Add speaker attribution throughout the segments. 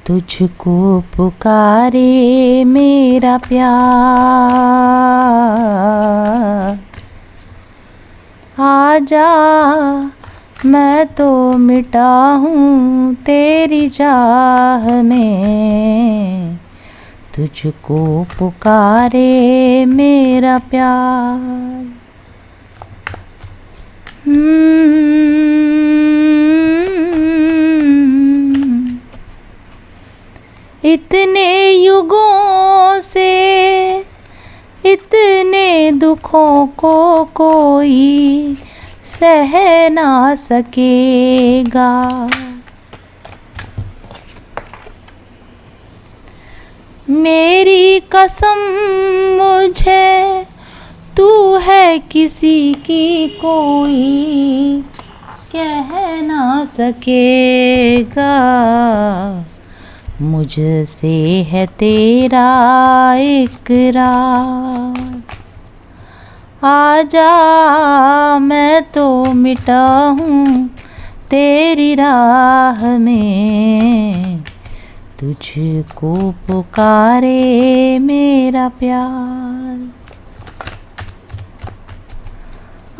Speaker 1: तुझको पुकारे मेरा प्यार। आजा मैं तो मिटा हूँ तेरी चाह में, तुझको पुकारे मेरा प्यार। इतने युगों से इतने दुखों को कोई सह ना सकेगा। मेरी कसम मुझे तू है किसी की कोई कह ना सकेगा। मुझसे है तेरा इकरार। आजा मैं तो मिटा हूँ तेरी राह में, तुझको पुकारे मेरा प्यार।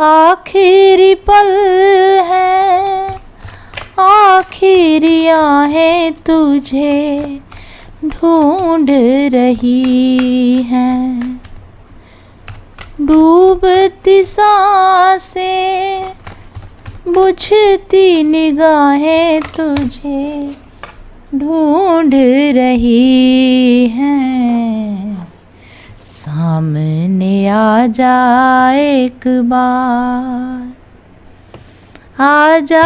Speaker 1: आखिरी पल है आखिरी आहें तुझे ढूंढ रही हैं। डूबती सांसें बुझती निगाहें तुझे ढूंढ रही हैं। सामने आ जा एक बार। आजा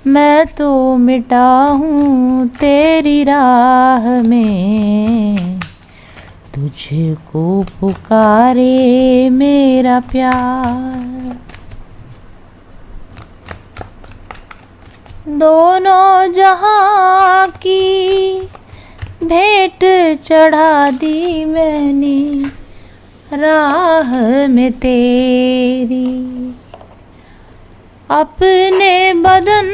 Speaker 1: मैं तो मिटा हूँ तेरी राह में, तुझको पुकारे मेरा प्यार। दोनों जहां की भेंट चढ़ा दी मैंने राह में तेरी। अपने बदन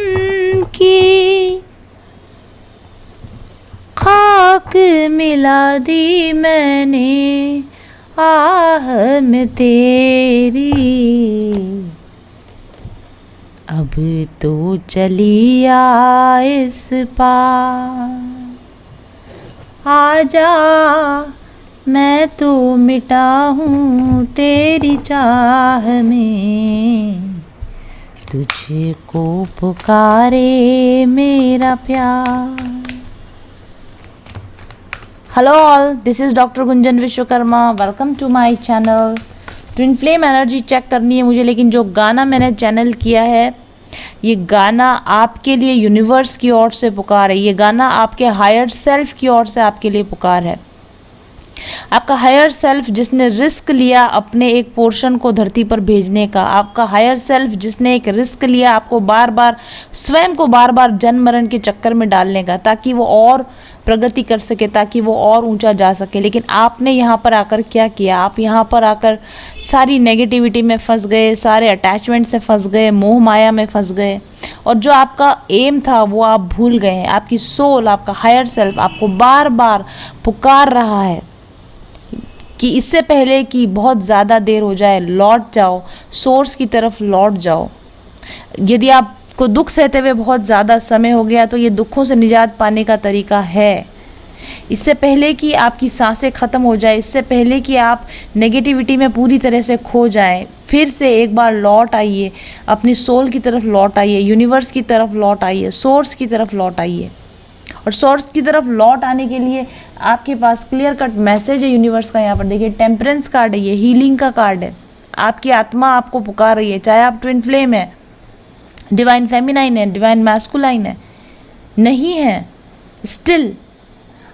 Speaker 1: की खाक मिला दी मैंने आह में तेरी। अब तो चली आ इस पार। आजा मैं तो मिटा हूँ तेरी चाह में, तुझको पुकारे मेरा प्यार। Hello all, this is doctor Gunjan Vishwakarma. Welcome to my channel. Twin flame energy check करनी है मुझे, लेकिन जो गाना मैंने चैनल किया है ये गाना आपके लिए यूनिवर्स की ओर से पुकार है। ये गाना आपके हायर सेल्फ की ओर से आपके लिए पुकार है। आपका हायर सेल्फ जिसने रिस्क लिया अपने एक पोर्शन को धरती पर भेजने का, आपका हायर सेल्फ जिसने एक रिस्क लिया आपको बार बार स्वयं को बार बार जन्म मरण के चक्कर में डालने का, ताकि वो और प्रगति कर सके, ताकि वो और ऊंचा जा सके। लेकिन आपने यहाँ पर आकर क्या किया? आप यहाँ पर आकर सारी नेगेटिविटी में फंस गए, सारे अटैचमेंट से फंस गए, मोह माया में फंस गए, और जो आपका एम था वो आप भूल गए हैं। आपकी सोल, आपका हायर सेल्फ आपको बार बार पुकार रहा है कि इससे पहले कि बहुत ज़्यादा देर हो जाए लौट जाओ, सोर्स की तरफ लौट जाओ। यदि आपको दुख सहते हुए बहुत ज़्यादा समय हो गया तो ये दुखों से निजात पाने का तरीका है। इससे पहले कि आपकी सांसें ख़त्म हो जाए, इससे पहले कि आप नेगेटिविटी में पूरी तरह से खो जाएं, फिर से एक बार लौट आइए, अपनी सोल की तरफ लौट आइए, यूनिवर्स की तरफ लौट आइए, सोर्स की तरफ लौट आइए। और सोर्स की तरफ लौट आने के लिए आपके पास क्लियर कट मैसेज है यूनिवर्स का। यहाँ पर देखिए, टेम्परेंस कार्ड है, ये हीलिंग का कार्ड है। आपकी आत्मा आपको पुकार रही है, चाहे आप ट्विन फ्लेम है, डिवाइन फेमिनाइन है, डिवाइन मैस्कुलाइन है, नहीं है, स्टिल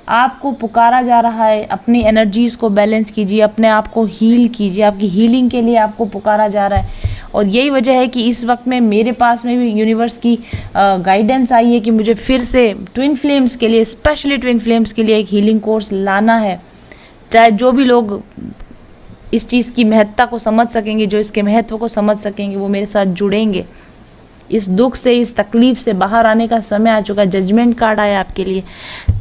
Speaker 1: आपको पुकारा जा रहा है। अपनी एनर्जीज़ को बैलेंस कीजिए, अपने आप को हील कीजिए, आपकी हीलिंग के लिए आपको पुकारा जा रहा है। और यही वजह है कि इस वक्त में मेरे पास में भी यूनिवर्स की गाइडेंस आई है कि मुझे फिर से ट्विन फ्लेम्स के लिए, स्पेशली ट्विन फ्लेम्स के लिए एक हीलिंग कोर्स लाना है। चाहे जो भी लोग इस चीज़ की महत्ता को समझ सकेंगे, जो इसके महत्व को समझ सकेंगे, वो मेरे साथ जुड़ेंगे। इस दुख से, इस तकलीफ से बाहर आने का समय आ चुका है। जजमेंट कार्ड आया आपके लिए,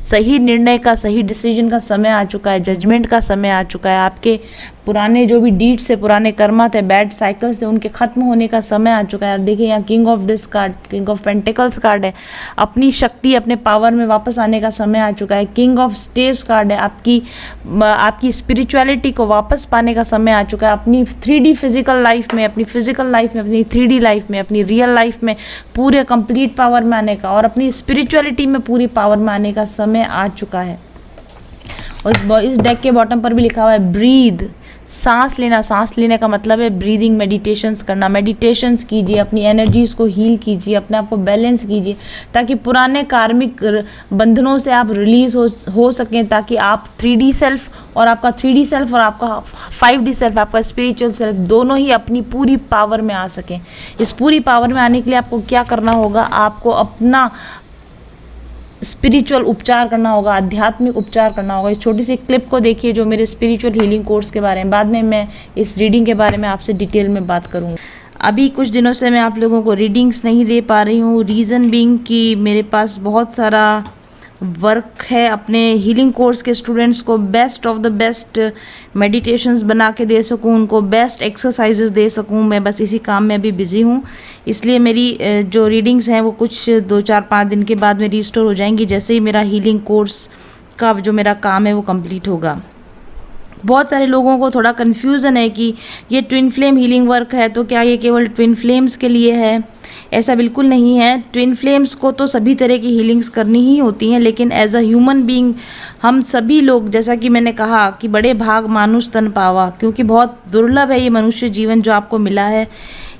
Speaker 1: सही निर्णय का, सही डिसीजन का समय आ चुका है, जजमेंट का समय आ चुका है। आपके पुराने जो भी डीड्स से, पुराने कर्मा थे, बैड साइकिल से, उनके खत्म होने का समय आ चुका है। और देखिए यहाँ king of disc card, king of pentacles card है, अपनी शक्ति, अपने पावर में वापस आने का समय आ चुका है। किंग ऑफ स्टेज कार्ड है, आपकी स्पिरिचुअलिटी को वापस पाने का समय आ चुका है। अपनी 3D फिजिकल लाइफ में, अपनी फिजिकल लाइफ में, अपनी 3D लाइफ में, अपनी रियल लाइफ में पूरे कंप्लीट पावर में आने का और अपनी स्पिरिचुअलिटी में पूरी पावर में आने का समय आ चुका है। और इस डेक के बॉटम पर भी लिखा हुआ है ब्रीद, सांस लेना। सांस लेने का मतलब है ब्रीदिंग, मेडिटेशंस करना। मेडिटेशंस कीजिए, अपनी एनर्जीज़ को हील कीजिए, अपने आप को बैलेंस कीजिए, ताकि पुराने कार्मिक बंधनों से आप रिलीज हो सकें, ताकि आप 3D सेल्फ और आपका 3D सेल्फ और आपका 5D सेल्फ, आपका स्पिरिचुअल सेल्फ, दोनों ही अपनी पूरी पावर में आ सकें। इस पूरी पावर में आने के लिए आपको क्या करना होगा? आपको अपना स्पिरिचुअल उपचार करना होगा, आध्यात्मिक उपचार करना होगा। इस छोटी सी क्लिप को देखिए जो मेरे स्पिरिचुअल हीलिंग कोर्स के बारे में, बाद में मैं इस रीडिंग के बारे में आपसे डिटेल में बात करूँगी। अभी कुछ दिनों से मैं आप लोगों को रीडिंग्स नहीं दे पा रही हूँ, रीज़न बीइंग कि मेरे पास बहुत सारा वर्क है अपने हीलिंग कोर्स के स्टूडेंट्स को best of the best meditations बना के दे सकूं, उनको बेस्ट एक्सरसाइजेस दे सकूं। मैं बस इसी काम में अभी बिज़ी हूं, इसलिए मेरी जो रीडिंग्स हैं वो कुछ 2-4-5 दिन के बाद में रिस्टोर हो जाएंगी, जैसे ही मेरा हीलिंग कोर्स का जो मेरा काम है वो कंप्लीट होगा। बहुत सारे लोगों को थोड़ा कन्फ्यूज़न है कि ये ट्विन फ्लेम हीलिंग वर्क है तो क्या ये केवल ट्विन फ्लेम्स के लिए है? ऐसा बिल्कुल नहीं है। ट्विन फ्लेम्स को तो सभी तरह की हीलिंग्स करनी ही होती हैं, लेकिन एज अ ह्यूमन बीइंग हम सभी लोग, जैसा कि मैंने कहा कि बड़े भाग मानुष तन पावा, क्योंकि बहुत दुर्लभ है ये मनुष्य जीवन जो आपको मिला है।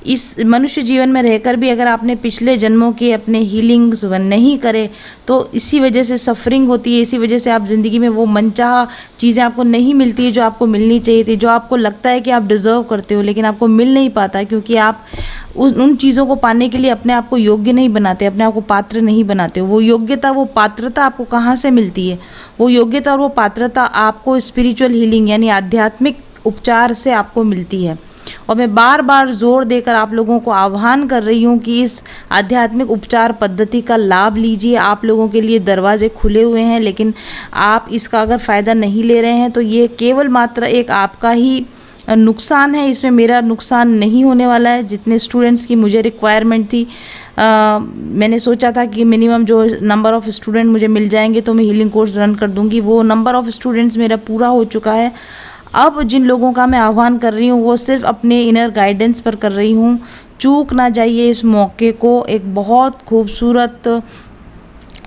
Speaker 1: इस मनुष्य जीवन में रहकर भी अगर आपने पिछले जन्मों के अपने हीलिंग्स नहीं करे तो इसी वजह से सफरिंग होती है, इसी वजह से आप ज़िंदगी में वो मनचाहा चीज़ें आपको नहीं मिलती है जो आपको मिलनी चाहिए थी, जो आपको लगता है कि आप डिज़र्व करते हो, लेकिन आपको मिल नहीं पाता, क्योंकि आप उन चीज़ों को पाने के लिए अपने आप को योग्य नहीं बनाते, अपने आप को पात्र नहीं बनाते हो। वो योग्यता, वो पात्रता आपको कहाँ से मिलती है? वो योग्यता और वो पात्रता आपको स्पिरिचुअल हीलिंग यानी आध्यात्मिक उपचार से आपको मिलती है। और मैं बार बार जोर देकर आप लोगों को आह्वान कर रही हूँ कि इस आध्यात्मिक उपचार पद्धति का लाभ लीजिए। आप लोगों के लिए दरवाजे खुले हुए हैं, लेकिन आप इसका अगर फ़ायदा नहीं ले रहे हैं तो ये केवल मात्र एक आपका ही नुकसान है, इसमें मेरा नुकसान नहीं होने वाला है। जितने स्टूडेंट्स की मुझे रिक्वायरमेंट थी, मैंने सोचा था कि मिनिमम जो नंबर ऑफ़ स्टूडेंट मुझे मिल जाएंगे तो मैं हीलिंग कोर्स रन कर दूंगी, वो नंबर ऑफ़ स्टूडेंट्स मेरा पूरा हो चुका है। अब जिन लोगों का मैं आह्वान कर रही हूँ वो सिर्फ अपने इनर गाइडेंस पर कर रही हूँ। चूक ना जाइए इस मौके को। एक बहुत खूबसूरत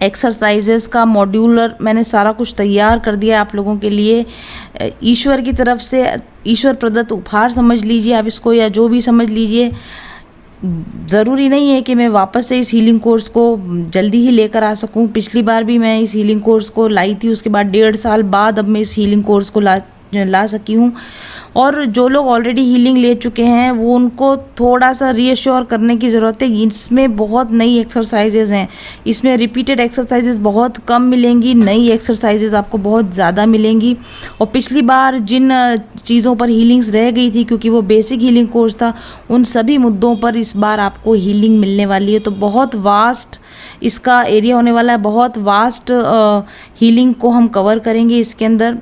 Speaker 1: एक्सरसाइजेस का मॉड्यूलर मैंने सारा कुछ तैयार कर दिया आप लोगों के लिए। ईश्वर की तरफ से ईश्वर प्रदत्त उपहार समझ लीजिए आप इसको, या जो भी समझ लीजिए। ज़रूरी नहीं है कि मैं वापस से इस हीलिंग कोर्स को जल्दी ही लेकर आ सकूं। पिछली बार भी मैं इस हीलिंग कोर्स को लाई थी, उसके बाद 1.5 साल बाद अब मैं इस हीलिंग कोर्स को ला सकी हूँ। और जो लोग ऑलरेडी हीलिंग ले चुके हैं वो उनको थोड़ा सा रीअश्योर करने की ज़रूरत है। इसमें बहुत नई एक्सरसाइजेज हैं, इसमें रिपीटेड एक्सरसाइजेज बहुत कम मिलेंगी, नई एक्सरसाइजेज आपको बहुत ज़्यादा मिलेंगी। और पिछली बार जिन चीज़ों पर हीलिंग्स रह गई थी, क्योंकि वो बेसिक हीलिंग कोर्स था, उन सभी मुद्दों पर इस बार आपको हीलिंग मिलने वाली है। तो बहुत वास्ट इसका एरिया होने वाला है, बहुत वास्ट हीलिंग को हम कवर करेंगे इसके अंदर।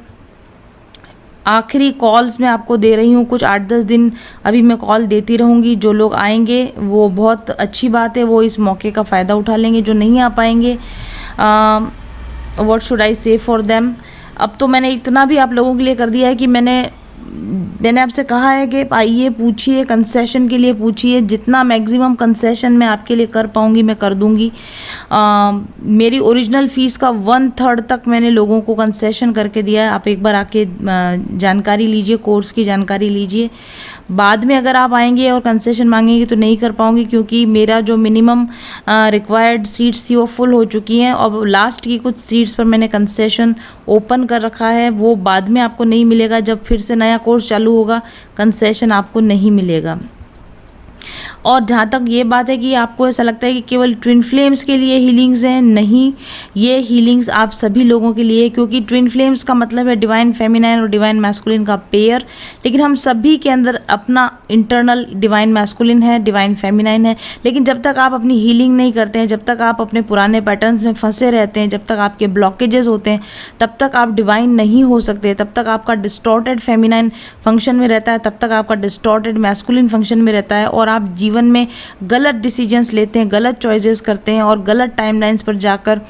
Speaker 1: आखिरी कॉल्स मैं आपको दे रही हूँ, कुछ 8-10 दिन अभी मैं कॉल देती रहूँगी। जो लोग आएंगे वो बहुत अच्छी बात है, वो इस मौके का फ़ायदा उठा लेंगे। जो नहीं आ पाएंगे, व्हाट शुड आई से फॉर देम। अब तो मैंने इतना भी आप लोगों के लिए कर दिया है कि मैंने आपसे कहा है कि आइए पूछिए, कंसेशन के लिए पूछिए। जितना मैक्सिमम कंसेशन मैं आपके लिए कर पाऊँगी मैं कर दूँगी। मेरी ओरिजिनल फ़ीस का 1/3 तक मैंने लोगों को कंसेशन करके दिया है। आप एक बार आके जानकारी लीजिए, कोर्स की जानकारी लीजिए। बाद में अगर आप आएंगे और कंसेशन मांगेंगे तो नहीं कर पाऊँगी, क्योंकि मेरा जो मिनिमम रिक्वायर्ड सीट्स थी वो फुल हो चुकी हैं। और लास्ट की कुछ सीट्स पर मैंने कंसेशन ओपन कर रखा है, वो बाद में आपको नहीं मिलेगा। जब फिर से नया कोर्स चालू होगा कंसेशन आपको नहीं मिलेगा। और जहाँ तक ये बात है कि आपको ऐसा लगता है कि केवल ट्विन फ्लेम्स के लिए हीलिंग्स हैं, नहीं, ये हीलिंग्स आप सभी लोगों के लिए, क्योंकि ट्विन फ्लेम्स का मतलब है डिवाइन फेमिनाइन और डिवाइन मैस्कुलिन का पेयर। लेकिन हम सभी के अंदर अपना इंटरनल डिवाइन मैस्कुलिन है, डिवाइन फेमिनाइन है। लेकिन जब तक आप अपनी हीलिंग नहीं करते हैं, जब तक आप अपने पुराने पैटर्न्स में फंसे रहते हैं, जब तक आपके ब्लॉकेजेस होते हैं, तब तक आप डिवाइन नहीं हो सकते। तब तक आपका डिस्टॉर्टेड फेमिनाइन फंक्शन में रहता है, तब तक आपका डिस्टॉर्टेड मैस्कुलिन फंक्शन में रहता है, और आप जीवन में गलत डिसीजंस लेते हैं, गलत चॉइसेस करते हैं और गलत टाइमलाइंस पर जाकर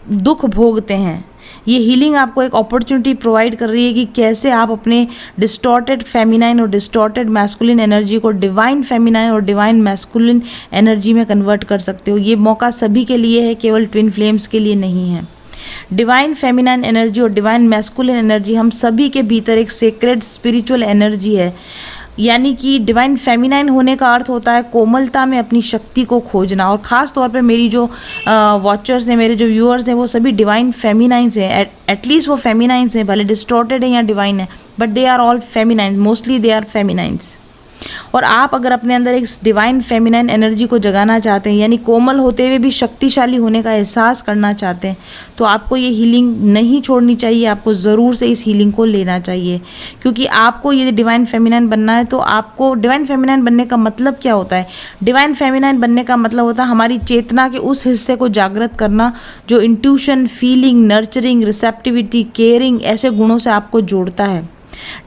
Speaker 1: दुख भोगते हैं। ये हीलिंग आपको एक अपॉर्चुनिटी प्रोवाइड कर रही है कि कैसे आप अपने डिस्टॉर्टेड फेमिनाइन और डिस्टॉर्टेड मैस्कुलिन एनर्जी को डिवाइन फेमिनाइन और डिवाइन मैस्कुलिन एनर्जी में कन्वर्ट कर सकते हो। ये मौका सभी के लिए है, केवल ट्विन फ्लेम्स के लिए नहीं है। डिवाइन फेमिनाइन एनर्जी और डिवाइन मैस्कुलिन एनर्जी हम सभी के भीतर एक सेक्रेड स्पिरिचुअल एनर्जी है। यानी कि डिवाइन फेमिनाइन होने का अर्थ होता है कोमलता में अपनी शक्ति को खोजना, और ख़ास तौर पे मेरी जो वॉचर्स हैं, मेरे जो व्यूअर्स हैं, वो सभी डिवाइन फेमिनाइंस हैं। एटलीस्ट वो फेमिनाइंस हैं, भले डिस्टॉर्टेड है या डिवाइन है, but they are all feminines, mostly they are feminines. और आप अगर अपने अंदर एक डिवाइन फेमिनाइन एनर्जी को जगाना चाहते हैं, यानी कोमल होते हुए भी शक्तिशाली होने का एहसास करना चाहते हैं, तो आपको ये हीलिंग नहीं छोड़नी चाहिए। आपको ज़रूर से इस हीलिंग को लेना चाहिए, क्योंकि आपको ये डिवाइन फेमिनाइन बनना है। तो आपको डिवाइन फेमिनाइन बनने का मतलब क्या होता है? डिवाइन फेमिनाइन बनने का मतलब होता है हमारी चेतना के उस हिस्से को जागृत करना जो intuition, feeling, nurturing, receptivity, caring ऐसे गुणों से आपको जोड़ता है।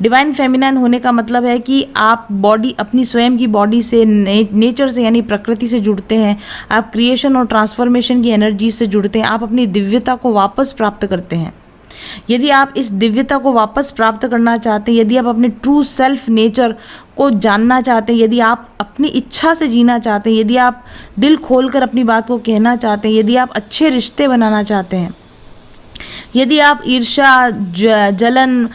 Speaker 1: डिवाइन फेमिनाइन होने का मतलब है कि आप बॉडी, अपनी स्वयं की बॉडी से, नेचर से यानी प्रकृति से जुड़ते हैं। आप क्रिएशन और ट्रांसफॉर्मेशन की एनर्जी से जुड़ते हैं। आप अपनी दिव्यता को वापस प्राप्त करते हैं। यदि आप इस दिव्यता को वापस प्राप्त करना चाहते हैं, यदि आप अपने ट्रू सेल्फ नेचर को जानना चाहते हैं, यदि आप अपनी इच्छा से जीना चाहते हैं, यदि आप दिल खोलकर अपनी बात को कहना चाहते हैं, यदि आप अच्छे रिश्ते बनाना चाहते हैं, यदि आप ईर्ष्या, जलन,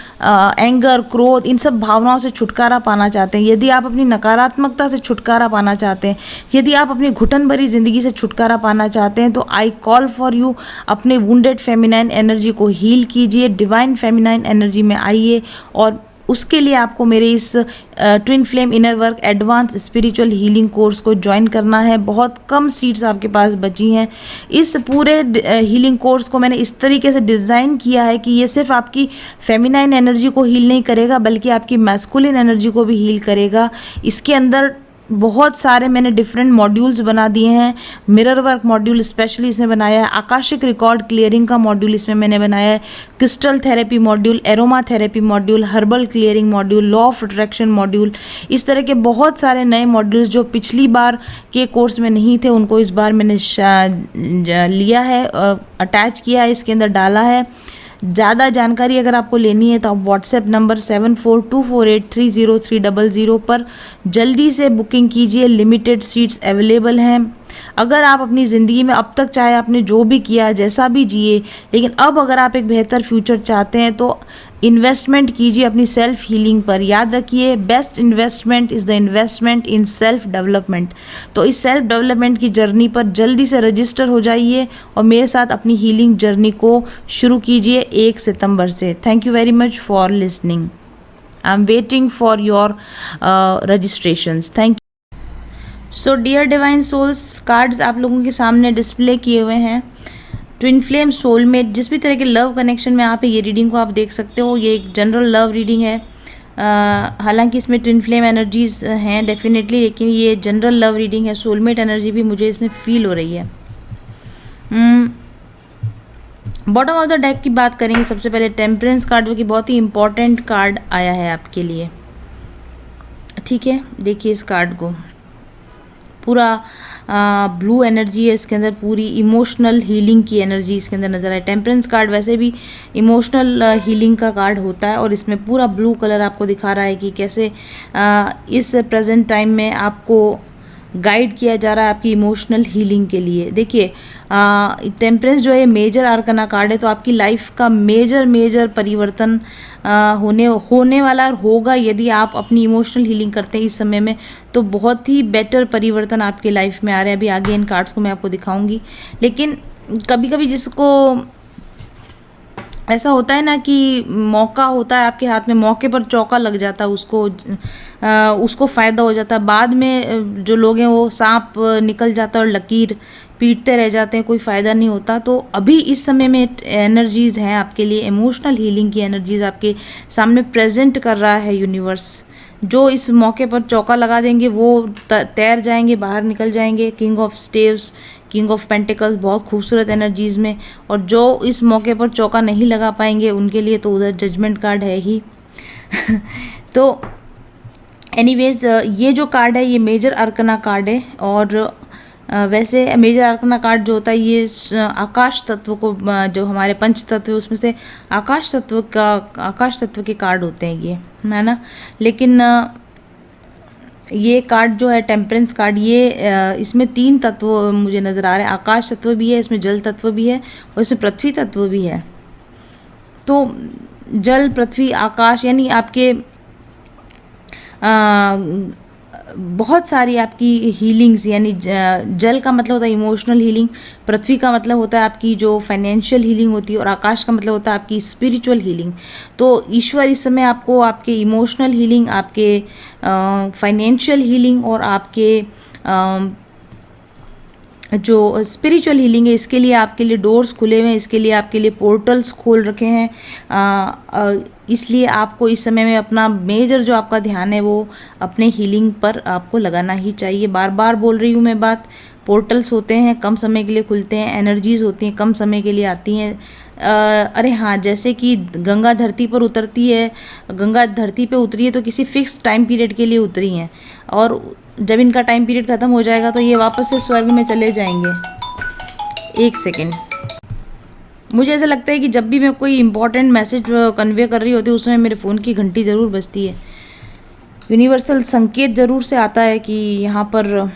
Speaker 1: एंगर, क्रोध, इन सब भावनाओं से छुटकारा पाना चाहते हैं, यदि आप अपनी नकारात्मकता से छुटकारा पाना चाहते हैं, यदि आप अपनी घुटन भरी ज़िंदगी से छुटकारा पाना चाहते हैं, तो आई कॉल फॉर यू, अपने वुंडेड फेमिनाइन एनर्जी को हील कीजिए, डिवाइन फेमिनाइन एनर्जी में आइए। और उसके लिए आपको मेरे इस twin flame inner work advance spiritual healing course को ज्वाइन करना है। बहुत कम सीट्स आपके पास बची हैं। इस पूरे हीलिंग कोर्स को मैंने इस तरीके से डिज़ाइन किया है कि ये सिर्फ आपकी फेमिनाइन एनर्जी को हील नहीं करेगा, बल्कि आपकी मैस्कुलिन एनर्जी को भी हील करेगा। इसके अंदर बहुत सारे मैंने डिफरेंट मॉड्यूल्स बना दिए हैं। मिरर वर्क मॉड्यूल स्पेशली इसमें बनाया है, आकाशिक रिकॉर्ड क्लियरिंग का मॉड्यूल इसमें मैंने बनाया है, crystal therapy module, aroma therapy module, herbal clearing module, law of attraction module. इस तरह के बहुत सारे नए मॉड्यूल्स जो पिछली बार के कोर्स में नहीं थे, उनको इस बार मैंने लिया है, अटैच किया है, इसके अंदर डाला है। ज़्यादा जानकारी अगर आपको लेनी है तो आप व्हाट्सएप नंबर 7424830300 पर जल्दी से बुकिंग कीजिए। लिमिटेड सीट्स अवेलेबल हैं। अगर आप अपनी ज़िंदगी में अब तक चाहे आपने जो भी किया, जैसा भी जिए, लेकिन अब अगर आप एक बेहतर फ्यूचर चाहते हैं तो इन्वेस्टमेंट कीजिए अपनी सेल्फ हीलिंग पर। याद रखिए, best investment is the investment in self development. तो इस सेल्फ डेवलपमेंट की जर्नी पर जल्दी से रजिस्टर हो जाइए और मेरे साथ अपनी हीलिंग जर्नी को शुरू कीजिए 1 सितंबर से। Thank you very much for listening. I am waiting for your registrations. Thank you. So dear divine souls, cards आप लोगों के सामने डिस्प्ले किए हुए हैं। ट्विन फ्लेम, सोलमेट, जिस भी तरह के लव कनेक्शन में आप ये रीडिंग को आप देख सकते हो। ये एक जनरल लव रीडिंग है। हालांकि इसमें ट्विन फ्लेम एनर्जीज हैं डेफिनेटली, लेकिन ये जनरल लव रीडिंग है। सोलमेट एनर्जी भी मुझे इसमें फील हो रही है। बॉटम ऑफ द डेक की बात करेंगे सबसे पहले टेम्परेंस कार्ड, जो कि बहुत ही इंपॉर्टेंट कार्ड आया है आपके लिए। ठीक है, देखिए इस कार्ड को, पूरा ब्लू एनर्जी है इसके अंदर, पूरी इमोशनल हीलिंग की एनर्जी इसके अंदर नज़र आए। टेम्परेंस कार्ड वैसे भी इमोशनल हीलिंग का कार्ड होता है, और इसमें पूरा ब्लू कलर आपको दिखा रहा है कि कैसे इस प्रेजेंट टाइम में आपको गाइड किया जा रहा है आपकी इमोशनल हीलिंग के लिए। देखिए, टेम्परेंस जो है मेजर आर्कना कार्ड है, तो आपकी लाइफ का मेजर परिवर्तन होने वाला और होगा। यदि आप अपनी इमोशनल हीलिंग करते हैं इस समय में, तो बहुत ही बेटर परिवर्तन आपके लाइफ में आ रहे हैं। अभी आगे इन कार्ड्स को मैं आपको दिखाऊंगी। लेकिन कभी कभी जिसको ऐसा होता है ना कि मौका होता है आपके हाथ में, मौके पर चौका लग जाता है, उसको फ़ायदा हो जाता है। बाद में जो लोग हैं वो सांप निकल जाता है और लकीर पीटते रह जाते हैं, कोई फ़ायदा नहीं होता। तो अभी इस समय में एनर्जीज़ हैं आपके लिए, इमोशनल हीलिंग की एनर्जीज़ आपके सामने प्रेजेंट कर रहा है यूनिवर्स। जो इस मौके पर चौका लगा देंगे वो तैर जाएंगे, बाहर निकल जाएंगे। King of staves, king of pentacles, बहुत खूबसूरत एनर्जीज़ में। और जो इस मौके पर चौका नहीं लगा पाएंगे उनके लिए तो उधर जजमेंट कार्ड है ही। तो एनीवेज ये जो कार्ड है ये मेजर अर्कना कार्ड है। और वैसे मेजर अर्कना कार्ड जो होता है ये आकाश तत्व को, जो हमारे पंच तत्व है उसमें से आकाश तत्व के कार्ड होते हैं ये, है ना। लेकिन ये कार्ड जो है टेम्परेंस कार्ड, ये इसमें 3 तत्व मुझे नज़र आ रहे हैं। आकाश तत्व भी है, इसमें जल तत्व भी है और इसमें पृथ्वी तत्व भी है। तो जल, पृथ्वी, आकाश यानी आपके बहुत सारी आपकी हीलिंग्स, यानी जल का मतलब होता है इमोशनल हीलिंग, पृथ्वी का मतलब होता है आपकी जो फाइनेंशियल हीलिंग होती है और आकाश का मतलब होता है आपकी स्पिरिचुअल हीलिंग। तो ईश्वर इस समय आपको आपके इमोशनल हीलिंग, आपके फाइनेंशियल हीलिंग और आपके जो स्पिरिचुअल हीलिंग है इसके लिए आपके लिए डोर्स खुले हुए हैं, इसके लिए आपके लिए पोर्टल्स खोल रखे हैं। इसलिए आपको इस समय में अपना मेजर जो आपका ध्यान है वो अपने हीलिंग पर आपको लगाना ही चाहिए। बार बार बोल रही हूँ मैं बात, पोर्टल्स होते हैं कम समय के लिए खुलते हैं, एनर्जीज़ होती हैं कम समय के लिए आती हैं। अरे हाँ, जैसे कि गंगा धरती पर उतरती है, गंगा धरती पे उतरी है तो किसी फिक्स टाइम पीरियड के लिए उतरी हैं, और जब इनका टाइम पीरियड ख़त्म हो जाएगा तो ये वापस से स्वर्ग में चले जाएंगे। एक सेकेंड, मुझे ऐसा लगता है कि जब भी मैं कोई इंपॉर्टेंट मैसेज कन्वे कर रही होती हूँ उस समय मेरे फ़ोन की घंटी ज़रूर बजती है। यूनिवर्सल संकेत ज़रूर से आता है कि यहाँ पर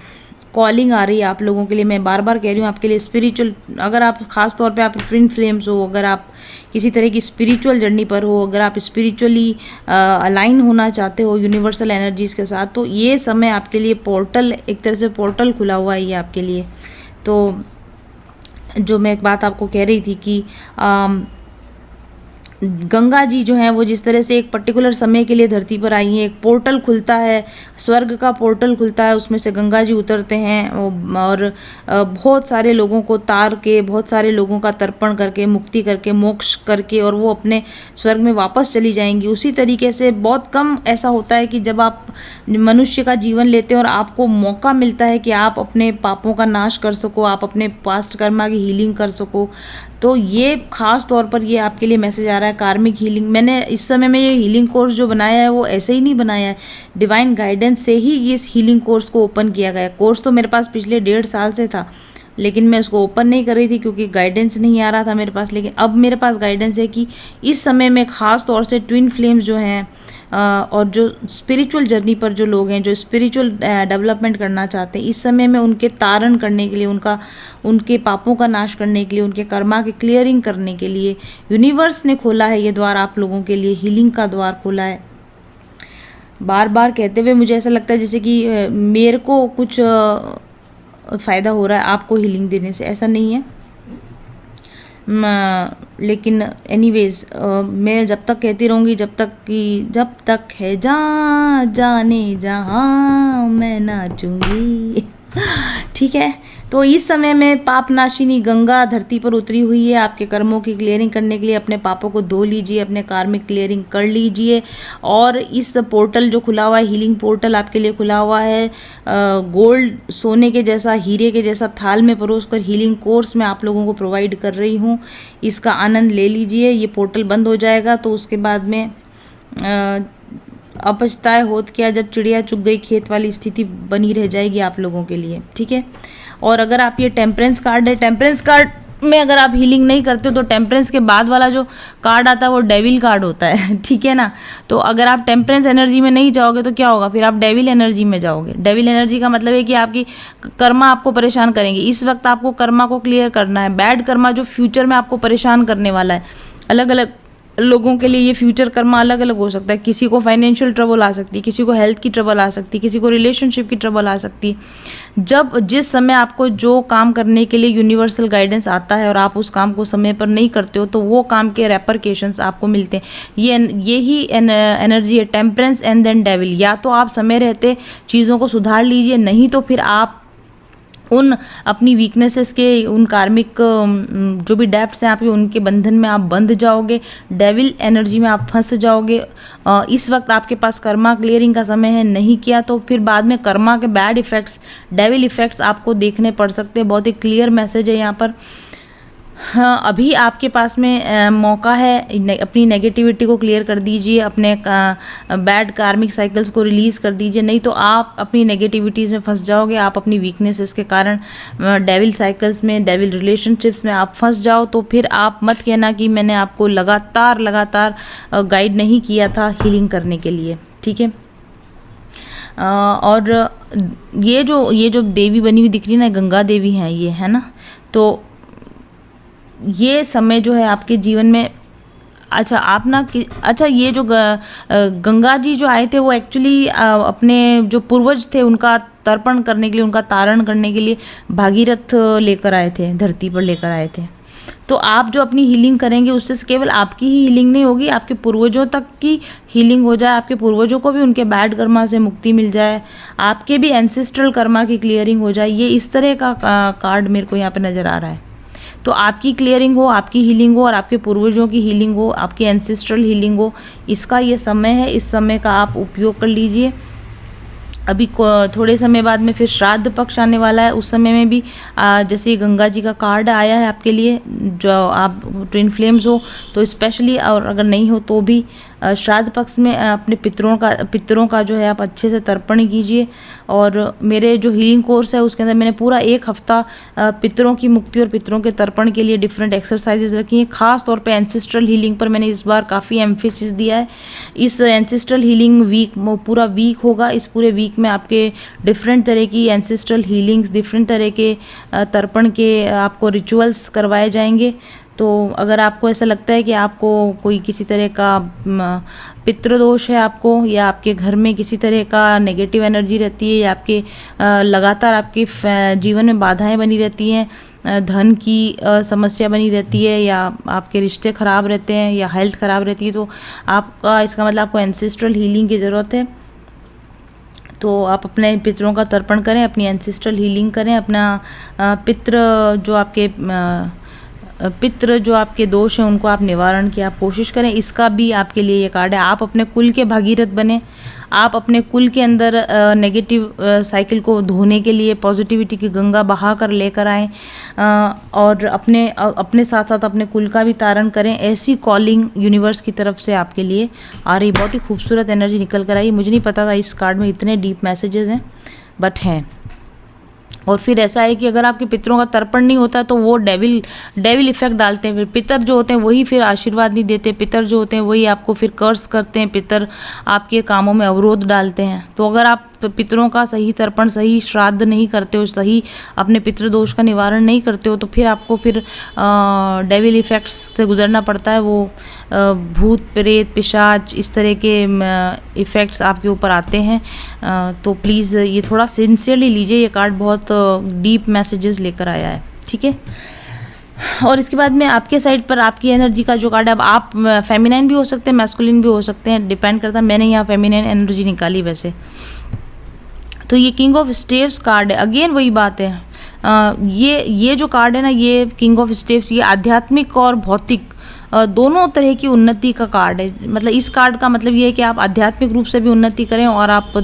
Speaker 1: कॉलिंग आ रही है आप लोगों के लिए। मैं बार बार कह रही हूँ आपके लिए स्पिरिचुअल, अगर आप ख़ास तौर पे आप ट्विन फ्लेम्स हो, अगर आप किसी तरह की स्पिरिचुअल जर्नी पर हो, अगर आप स्पिरिचुअली अलाइन होना चाहते हो यूनिवर्सल एनर्जीज़ के साथ, तो ये समय आपके लिए पोर्टल, एक तरह से पोर्टल खुला हुआ है ये आपके लिए। तो जो मैं एक बात आपको कह रही थी कि गंगा जी जो हैं वो जिस तरह से एक पर्टिकुलर समय के लिए धरती पर आई हैं, एक पोर्टल खुलता है, स्वर्ग का पोर्टल खुलता है, उसमें से गंगा जी उतरते हैं और बहुत सारे लोगों को तार के, बहुत सारे लोगों का तर्पण करके, मुक्ति करके, मोक्ष करके, और वो अपने स्वर्ग में वापस चली जाएंगी। उसी तरीके से बहुत कम ऐसा होता है कि जब आप मनुष्य का जीवन लेते हैं और आपको मौका मिलता है कि आप अपने पापों का नाश कर सको, आप अपने पास्ट कर्मा की हीलिंग कर सको। तो ये ख़ास तौर पर ये आपके लिए मैसेज आ रहा है, कार्मिक हीलिंग। मैंने इस समय में ये हीलिंग कोर्स जो बनाया है वो ऐसे ही नहीं बनाया है, डिवाइन गाइडेंस से ही ये इस हीलिंग कोर्स को ओपन किया गया। कोर्स तो मेरे पास पिछले 1.5 साल से था, लेकिन मैं उसको ओपन नहीं कर रही थी क्योंकि गाइडेंस नहीं आ रहा था मेरे पास। लेकिन अब मेरे पास गाइडेंस है कि इस समय में ख़ास तौर से ट्विन फ्लेम्स जो हैं और जो स्पिरिचुअल जर्नी पर जो लोग हैं, जो स्पिरिचुअल डेवलपमेंट करना चाहते हैं, इस समय में उनके तारण करने के लिए, उनके पापों का नाश करने के लिए, उनके कर्मा की क्लियरिंग करने के लिए यूनिवर्स ने खोला है ये द्वार आप लोगों के लिए, हीलिंग का द्वार खोला है। बार बार कहते हुए मुझे ऐसा लगता है जैसे कि मेरे को कुछ फ़ायदा हो रहा है आपको हीलिंग देने से, ऐसा नहीं है। लेकिन एनीवेज मैं जब तक कहती रहूँगी जब तक है जाने जहाँ मैं नाचूंगी। ठीक है, तो इस समय में पाप नाशिनी गंगा धरती पर उतरी हुई है आपके कर्मों की क्लियरिंग करने के लिए। अपने पापों को धो लीजिए, अपने कार्मिक क्लियरिंग कर लीजिए। और इस पोर्टल जो खुला हुआ है, हीलिंग पोर्टल आपके लिए खुला हुआ है, गोल्ड, सोने के जैसा, हीरे के जैसा थाल में परोस कर हीलिंग कोर्स मैं आप लोगों को प्रोवाइड कर रही हूँ। इसका आनंद ले लीजिए। ये पोर्टल बंद हो जाएगा तो उसके बाद में अपछताए होत क्या, जब चिड़िया चुग गई खेत वाली स्थिति बनी रह जाएगी आप लोगों के लिए। ठीक है, और अगर आप ये टेम्परेंस कार्ड है, टेम्परेंस कार्ड में अगर आप हीलिंग नहीं करते हो तो टेम्परेंस के बाद वाला जो कार्ड आता है वो डेविल कार्ड होता है। ठीक है ना, तो अगर आप टेम्परेंस एनर्जी में नहीं जाओगे तो क्या होगा, फिर आप डेविल एनर्जी में जाओगे। डेविल एनर्जी का मतलब है कि आपकी कर्मा आपको परेशान करेंगे। इस वक्त आपको कर्मा को क्लियर करना है, बैड कर्मा जो फ्यूचर में आपको परेशान करने वाला है, अलग अलग लोगों के लिए ये फ्यूचर कर्मा अलग अलग हो सकता है। किसी को फाइनेंशियल ट्रबल आ सकती है, किसी को हेल्थ की ट्रबल आ सकती है, किसी को रिलेशनशिप की ट्रबल आ सकती है। जब जिस समय आपको जो काम करने के लिए यूनिवर्सल गाइडेंस आता है और आप उस काम को समय पर नहीं करते हो, तो वो काम के रेपरकेशंस आपको मिलते हैं। ये ही एनर्जी है टेम्परेंस एंड देन डेविल। या तो आप समय रहते चीज़ों को सुधार लीजिए, नहीं तो फिर आप उन अपनी वीकनेसेस के, उन कार्मिक जो भी डेप्थ्स हैं आपके, उनके बंधन में आप बंध जाओगे, डेविल एनर्जी में आप फंस जाओगे। इस वक्त आपके पास कर्मा क्लियरिंग का समय है, नहीं किया तो फिर बाद में कर्मा के बैड इफ़ेक्ट्स, डेविल इफ़ेक्ट्स आपको देखने पड़ सकते हैं। बहुत ही क्लियर मैसेज है यहाँ पर। हाँ, अभी आपके पास में मौका है, अपनी नेगेटिविटी को क्लियर कर दीजिए, अपने बैड कार्मिक साइकिल्स को रिलीज़ कर दीजिए, नहीं तो आप अपनी नेगेटिविटीज़ में फंस जाओगे। आप अपनी वीकनेसेस के कारण डेविल साइकिल्स में, डेविल रिलेशनशिप्स में आप फंस जाओ, तो फिर आप मत कहना कि मैंने आपको लगातार गाइड नहीं किया था हीलिंग करने के लिए, ठीक है। और ये जो देवी बनी हुई दिख रही है ना, गंगा देवी हैं ये, है ना। तो ये समय जो है आपके जीवन में, अच्छा आप ना अच्छा ये जो गंगा जी जो आए थे वो एक्चुअली अपने जो पूर्वज थे उनका तर्पण करने के लिए, उनका तारण करने के लिए भागीरथ लेकर आए थे, धरती पर लेकर आए थे। तो आप जो अपनी हीलिंग करेंगे उससे केवल आपकी ही हीलिंग नहीं होगी, आपके पूर्वजों तक की हीलिंग हो जाए, आपके पूर्वजों को भी उनके बैड कर्मा से मुक्ति मिल जाए, आपके भी एंसेस्ट्रल कर्मा की क्लियरिंग हो जाए। ये इस तरह का कार्ड मेरे को यहाँ पे नज़र आ रहा है। तो आपकी क्लियरिंग हो, आपकी हीलिंग हो और आपके पूर्वजों की हीलिंग हो, आपकी एंसेस्ट्रल हीलिंग हो, इसका ये समय है। इस समय का आप उपयोग कर लीजिए। अभी थोड़े समय बाद में फिर श्राद्ध पक्ष आने वाला है, उस समय में भी जैसे गंगा जी का कार्ड आया है आपके लिए, जो आप ट्विन फ्लेम्स हो तो स्पेशली, और अगर नहीं हो तो भी श्राद्ध पक्ष में अपने पितरों का जो है आप अच्छे से तर्पण कीजिए। और मेरे जो हीलिंग कोर्स है उसके अंदर मैंने पूरा 1 हफ्ता पितरों की मुक्ति और पितरों के तर्पण के लिए डिफरेंट एक्सरसाइजेज रखी हैं। खास तौर पे एंसेस्ट्रल हीलिंग पर मैंने इस बार काफ़ी एम्फेसिस दिया है। इस एंसेस्ट्रल हीलिंग वीक पूरा वीक होगा। इस पूरे वीक में आपके डिफरेंट तरह की एंसेस्ट्रल हीलिंग्स, डिफरेंट तरह के तर्पण के आपको रिचुअल्स करवाए जाएंगे। तो अगर आपको ऐसा लगता है कि आपको कोई किसी तरह का पितृदोष है आपको, या आपके घर में किसी तरह का नेगेटिव एनर्जी रहती है, या आपके लगातार आपके जीवन में बाधाएं बनी रहती हैं, धन की समस्या बनी रहती है, या आपके रिश्ते ख़राब रहते हैं, या हेल्थ ख़राब रहती है, तो आपका इसका मतलब आपको एंसेस्ट्रल हीलिंग की ज़रूरत है। तो आप अपने पितरों का तर्पण करें, अपनी एंसेस्ट्रल हीलिंग करें, अपना पितृ जो आपके दोष हैं उनको आप निवारण की आप कोशिश करें। इसका भी आपके लिए ये कार्ड है। आप अपने कुल के भागीरथ बने, आप अपने कुल के अंदर नेगेटिव साइकिल को धोने के लिए पॉजिटिविटी की गंगा बहा कर लेकर आएँ, और अपने साथ साथ अपने कुल का भी तारण करें। ऐसी कॉलिंग यूनिवर्स की तरफ से आपके लिए आ रही। बहुत ही खूबसूरत एनर्जी निकल कर आई। मुझे नहीं पता था इस कार्ड में इतने डीप मैसेजेस हैं, बट हैं। और फिर ऐसा है कि अगर आपके पितरों का तर्पण नहीं होता तो वो डेविल इफेक्ट डालते हैं। फिर पितर जो होते हैं वही फिर आशीर्वाद नहीं देते, पितर जो होते हैं वही आपको फिर कर्स करते हैं, पितर आपके कामों में अवरोध डालते हैं। तो अगर आप पितरों का सही तर्पण, सही श्राद्ध नहीं करते हो, सही अपने पितृदोष का निवारण नहीं करते हो, तो फिर आपको फिर डेविल इफेक्ट्स से गुजरना पड़ता है। वो भूत प्रेत पिशाच इस तरह के इफ़ेक्ट्स आपके ऊपर आते हैं। तो प्लीज़ ये थोड़ा सिंसियरली लीजिए, ये कार्ड बहुत डीप मैसेजेस लेकर आया है, ठीक है। और इसके बाद में आपके साइड पर आपकी एनर्जी का जो कार्ड है, अब आप फेमिनाइन भी हो सकते हैं, मैस्कुलिन भी हो सकते हैं, डिपेंड करता है। मैंने यहाँ फेमिनाइन एनर्जी निकाली वैसे। तो ये किंग ऑफ स्टेव्स कार्ड है। अगेन वही बात है, ये जो कार्ड है ना, ये किंग ऑफ स्टेव्स, ये आध्यात्मिक और भौतिक दोनों तरह की उन्नति का कार्ड है। मतलब इस कार्ड का मतलब ये है कि आप आध्यात्मिक रूप से भी उन्नति करें और आप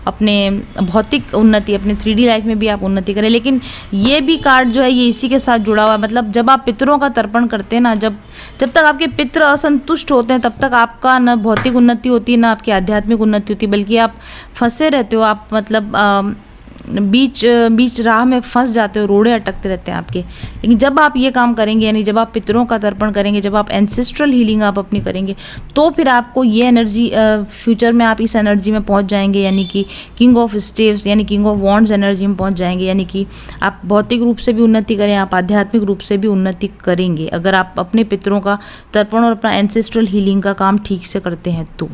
Speaker 1: अपने भौतिक उन्नति, अपने 3D लाइफ में भी आप उन्नति करें। लेकिन ये भी कार्ड जो है ये इसी के साथ जुड़ा हुआ है। मतलब जब आप पितरों का तर्पण करते हैं ना, जब तक आपके पितृ असंतुष्ट होते हैं तब तक आपका न भौतिक उन्नति होती है, ना आपकी आध्यात्मिक उन्नति होती है, बल्कि आप फंसे रहते हो। आप मतलब बीच राह में फंस जाते हो, रोड़े अटकते रहते हैं आपके। लेकिन जब आप ये काम करेंगे, यानी जब आप पितरों का तर्पण करेंगे, जब आप एंसेस्ट्रल हीलिंग आप अपनी करेंगे, तो फिर आपको ये एनर्जी फ्यूचर में आप इस एनर्जी में पहुंच जाएंगे, यानी कि किंग ऑफ स्टेव्स यानी किंग ऑफ वॉन्ड्स एनर्जी में पहुंच जाएंगे। यानी कि आप भौतिक रूप से भी उन्नति करें, आप आध्यात्मिक रूप से भी उन्नति करेंगे अगर आप अपने पितरों का तर्पण और अपना एंसेस्ट्रल हीलिंग का काम ठीक से करते हैं तो।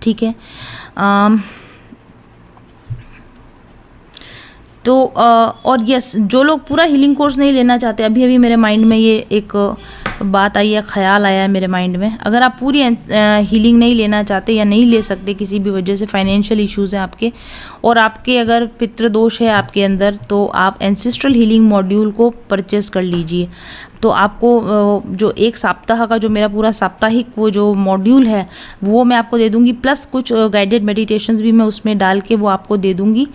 Speaker 1: ठीक है। तो और यस, जो लोग पूरा हीलिंग कोर्स नहीं लेना चाहते, अभी अभी मेरे माइंड में ये एक बात आई है, ख्याल आया है मेरे माइंड में, अगर आप पूरी हीलिंग नहीं लेना चाहते या नहीं ले सकते किसी भी वजह से, फाइनेंशियल इश्यूज़ हैं आपके, और आपके अगर पितृदोष है आपके अंदर, तो आप एंसेस्ट्रल हीलिंग मॉड्यूल को परचेस कर लीजिए। तो आपको जो एक सप्ताह का जो मेरा पूरा साप्ताहिक वो जो मॉड्यूल है वो मैं आपको दे दूंगी, प्लस कुछ गाइडेड मेडिटेशंस भी मैं उसमें डाल के वो आपको दे दूंगी।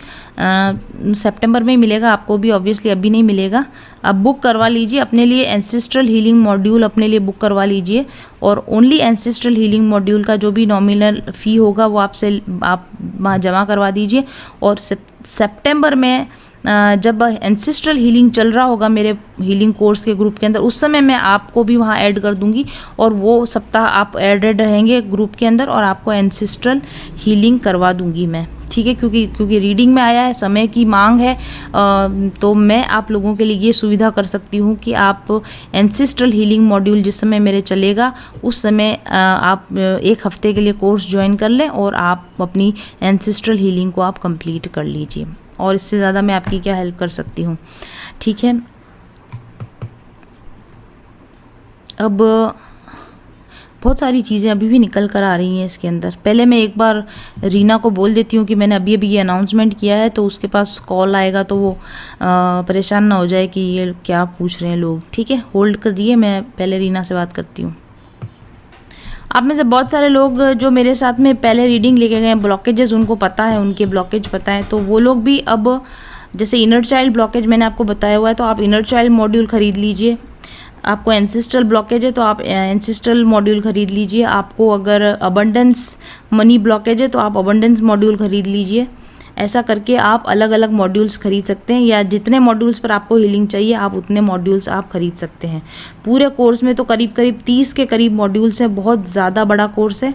Speaker 1: सितंबर में ही मिलेगा आपको भी, ऑब्वियसली अभी नहीं मिलेगा। आप बुक करवा लीजिए अपने लिए, एंसेस्ट्रल हीलिंग मॉड्यूल अपने लिए बुक करवा लीजिए, और ओनली एंसेस्ट्रल हीलिंग मॉड्यूल का जो भी नॉमिनल फ़ी होगा वो आप वहाँ जमा करवा दीजिए। और सितंबर में जब एंसेस्ट्रल हीलिंग चल रहा होगा मेरे हीलिंग कोर्स के ग्रुप के अंदर, उस समय मैं आपको भी वहाँ ऐड कर दूंगी, और वो सप्ताह आप एडेड रहेंगे ग्रुप के अंदर, और आपको एंसेस्ट्रल हीलिंग करवा दूंगी मैं। ठीक है, क्योंकि रीडिंग में आया है, समय की मांग है, तो मैं आप लोगों के लिए ये सुविधा कर सकती हूँ कि आप एंसेस्ट्रल हीलिंग मॉड्यूल जिस समय मेरे चलेगा उस समय आप एक हफ्ते के लिए कोर्स ज्वाइन कर लें, और आप अपनी एंसेस्ट्रल हीलिंग को आप कंप्लीट कर लीजिए। और इससे ज़्यादा मैं आपकी क्या हेल्प कर सकती हूँ। ठीक है। अब बहुत सारी चीज़ें अभी भी निकल कर आ रही हैं इसके अंदर। पहले मैं एक बार रीना को बोल देती हूँ कि मैंने अभी अभी ये अनाउंसमेंट किया है, तो उसके पास कॉल आएगा तो वो परेशान ना हो जाए कि ये क्या पूछ रहे हैं लोग। ठीक है, होल्ड कर दिए, मैं पहले रीना से बात करती हूँ। आप में से बहुत सारे लोग जो मेरे साथ में पहले रीडिंग लेके गए, ब्लॉकेजेस उनको पता है, उनके ब्लॉकेज पता है, तो वो लोग भी अब, जैसे इनर चाइल्ड ब्लॉकेज मैंने आपको बताया हुआ है, तो आप इनर चाइल्ड मॉड्यूल खरीद लीजिए। आपको एंसेस्ट्रल ब्लॉकेज है तो आप एंसेस्ट्रल मॉड्यूल खरीद लीजिए। आपको अगर अबंडेंस मनी ब्लॉकेज है तो आप अबंडेंस मॉड्यूल खरीद लीजिए। ऐसा करके आप अलग अलग मॉड्यूल्स खरीद सकते हैं, या जितने मॉड्यूल्स पर आपको हीलिंग चाहिए आप उतने मॉड्यूल्स आप खरीद सकते हैं। पूरे कोर्स में तो करीब 30 के करीब मॉड्यूल्स हैं। बहुत ज़्यादा बड़ा कोर्स है,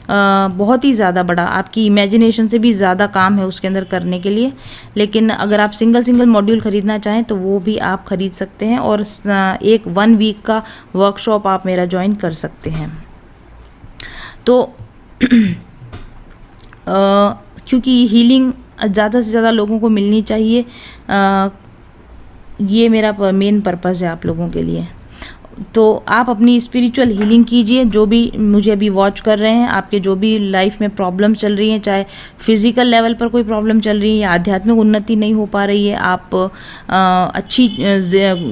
Speaker 1: बहुत ही ज़्यादा बड़ा, आपकी इमेजिनेशन से भी ज़्यादा काम है उसके अंदर करने के लिए। लेकिन अगर आप सिंगल मॉड्यूल ख़रीदना चाहें तो वो भी आप ख़रीद सकते हैं, और एक 1 वीक का वर्कशॉप आप मेरा ज्वाइन कर सकते हैं। तो क्योंकि हीलिंग ज़्यादा से ज़्यादा लोगों को मिलनी चाहिए, ये मेरा मेन पर्पज़ है आप लोगों के लिए। तो आप अपनी स्पिरिचुअल हीलिंग कीजिए। जो भी मुझे अभी वॉच कर रहे हैं, आपके जो भी लाइफ में प्रॉब्लम चल रही हैं, चाहे फिजिकल लेवल पर कोई प्रॉब्लम चल रही है या आध्यात्मिक उन्नति नहीं हो पा रही है, आप अच्छी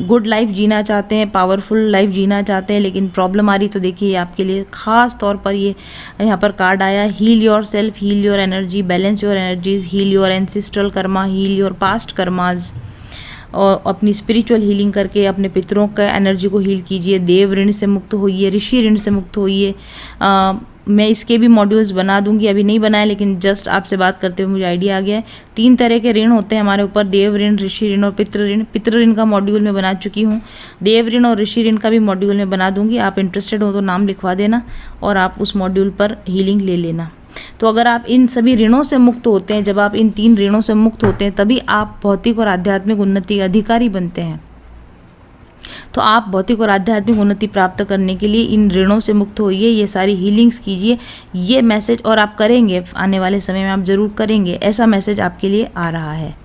Speaker 1: गुड लाइफ जीना चाहते हैं, पावरफुल लाइफ जीना चाहते हैं, लेकिन प्रॉब्लम आ रही, तो देखिए आपके लिए ख़ास तौर पर ये यहाँ पर कार्ड आया, heal yourself, heal your energy, balance your energies, heal your ancestral karma, heal your past karmas. और अपनी स्पिरिचुअल हीलिंग करके अपने पितरों का एनर्जी को हील कीजिए। देव ऋण से मुक्त होइए, ऋषि ऋण से मुक्त होइए। मैं इसके भी मॉड्यूल्स बना दूंगी, अभी नहीं बनाए, लेकिन जस्ट आपसे बात करते हुए मुझे आइडिया आ गया है। 3 तरह के ऋण होते हैं हमारे ऊपर, देव ऋण, ऋषि ऋण और पितृ ऋण। पितृ ऋण का मॉड्यूल मैं बना चुकी हूँ, देव ऋण और ऋषि ऋण का भी मॉड्यूल मैं बना दूंगी। आप इंटरेस्टेड हो तो नाम लिखवा देना और आप उस मॉड्यूल पर हीलिंग ले लेना। तो अगर आप इन सभी ऋणों से मुक्त होते हैं, जब आप इन 3 ऋणों से मुक्त होते हैं, तभी आप भौतिक और आध्यात्मिक उन्नति के अधिकारी बनते हैं। तो आप भौतिक और आध्यात्मिक उन्नति प्राप्त करने के लिए इन ऋणों से मुक्त होइए, ये सारी हीलिंग्स कीजिए। ये मैसेज, और आप करेंगे, आने वाले समय में आप ज़रूर करेंगे, ऐसा मैसेज आपके लिए आ रहा है।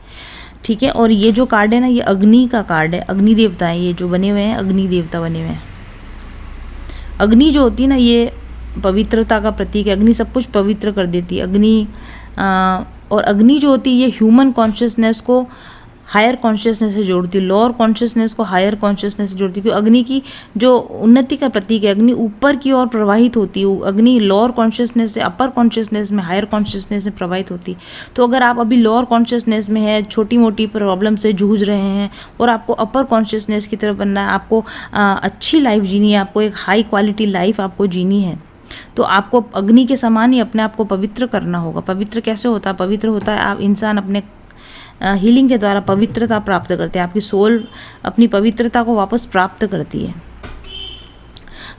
Speaker 1: ठीक है। और ये जो कार्ड है ना, ये अग्नि का कार्ड है, अग्नि देवता है, ये जो बने हुए हैं अग्नि देवता बने हुए हैं। अग्नि जो होती है ना, ये पवित्रता का प्रतीक है। अग्नि सब कुछ पवित्र कर देती है। अग्नि और अग्नि जो होती है, ये ह्यूमन कॉन्शियसनेस को हायर कॉन्शियसनेस से जोड़ती है, लोअर कॉन्शियसनेस को हायर कॉन्शियसनेस से जोड़ती है। क्योंकि अग्नि की जो उन्नति का प्रतीक है, अग्नि ऊपर की ओर प्रवाहित होती है। अग्नि लोअर कॉन्शियसनेस से अपर कॉन्शियसनेस में, हायर कॉन्शियसनेस में प्रवाहित होती है। तो अगर आप अभी लोअर कॉन्शियसनेस में है, छोटी मोटी प्रॉब्लम से जूझ रहे हैं और आपको अपर कॉन्शियसनेस की तरफ बनना है, आपको अच्छी लाइफ जीनी है, आपको एक हाई क्वालिटी लाइफ आपको जीनी है, तो आपको अग्नि के समान ही अपने आप को पवित्र करना होगा। पवित्र कैसे होता है? पवित्र होता है आप इंसान अपने हीलिंग के द्वारा पवित्रता प्राप्त करते हैं, आपकी सोल अपनी पवित्रता को वापस प्राप्त करती है।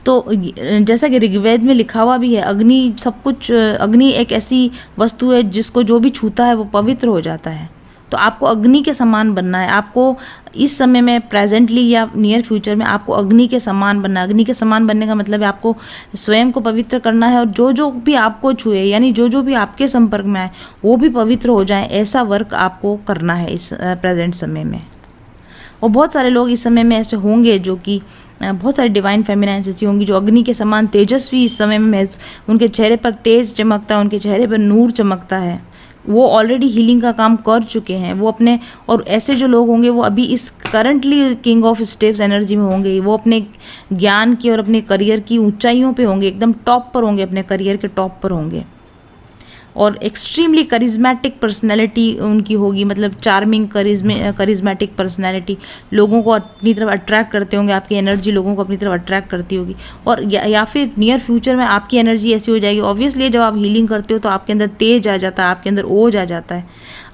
Speaker 1: तो जैसा कि ऋग्वेद में लिखा हुआ भी है, अग्नि सब कुछ, अग्नि एक ऐसी वस्तु है जिसको जो भी छूता है वो पवित्र हो जाता है। तो आपको अग्नि के समान बनना है। आपको इस समय में प्रेजेंटली या नियर फ्यूचर में आपको अग्नि के समान बनना है। अग्नि के समान बनने का मतलब है आपको स्वयं को पवित्र करना है, और जो जो भी आपको छुए, यानी जो जो भी आपके संपर्क में आए वो भी पवित्र हो जाए, ऐसा वर्क आपको करना है इस प्रेजेंट समय में। और बहुत सारे लोग इस समय में ऐसे होंगे जो कि बहुत सारी डिवाइन फेमिनाइन्स ऐसी होंगी जो अग्नि के समान तेजस्वी इस समय में, उनके चेहरे पर तेज चमकता है, उनके चेहरे पर नूर चमकता है। वो ऑलरेडी हीलिंग का काम कर चुके हैं वो अपने, और ऐसे जो लोग होंगे वो अभी इस currently king of steps energy में होंगे। वो अपने ज्ञान की और अपने करियर की ऊंचाइयों पे होंगे, एकदम टॉप पर होंगे, अपने करियर के टॉप पर होंगे। और एक्सट्रीमली करिज्मेटिक पर्सनैलिटी उनकी होगी, मतलब चार्मिंग करिज्मेटिक पर्सनैलिटी, लोगों को अपनी तरफ अट्रैक्ट करते होंगे, आपकी एनर्जी लोगों को अपनी तरफ अट्रैक्ट करती होगी। और या फिर नियर फ्यूचर में आपकी एनर्जी ऐसी हो जाएगी, ऑब्वियसली जब आप हीलिंग करते हो तो आपके अंदर तेज आ जाता है, आपके अंदर ओज आ जाता है,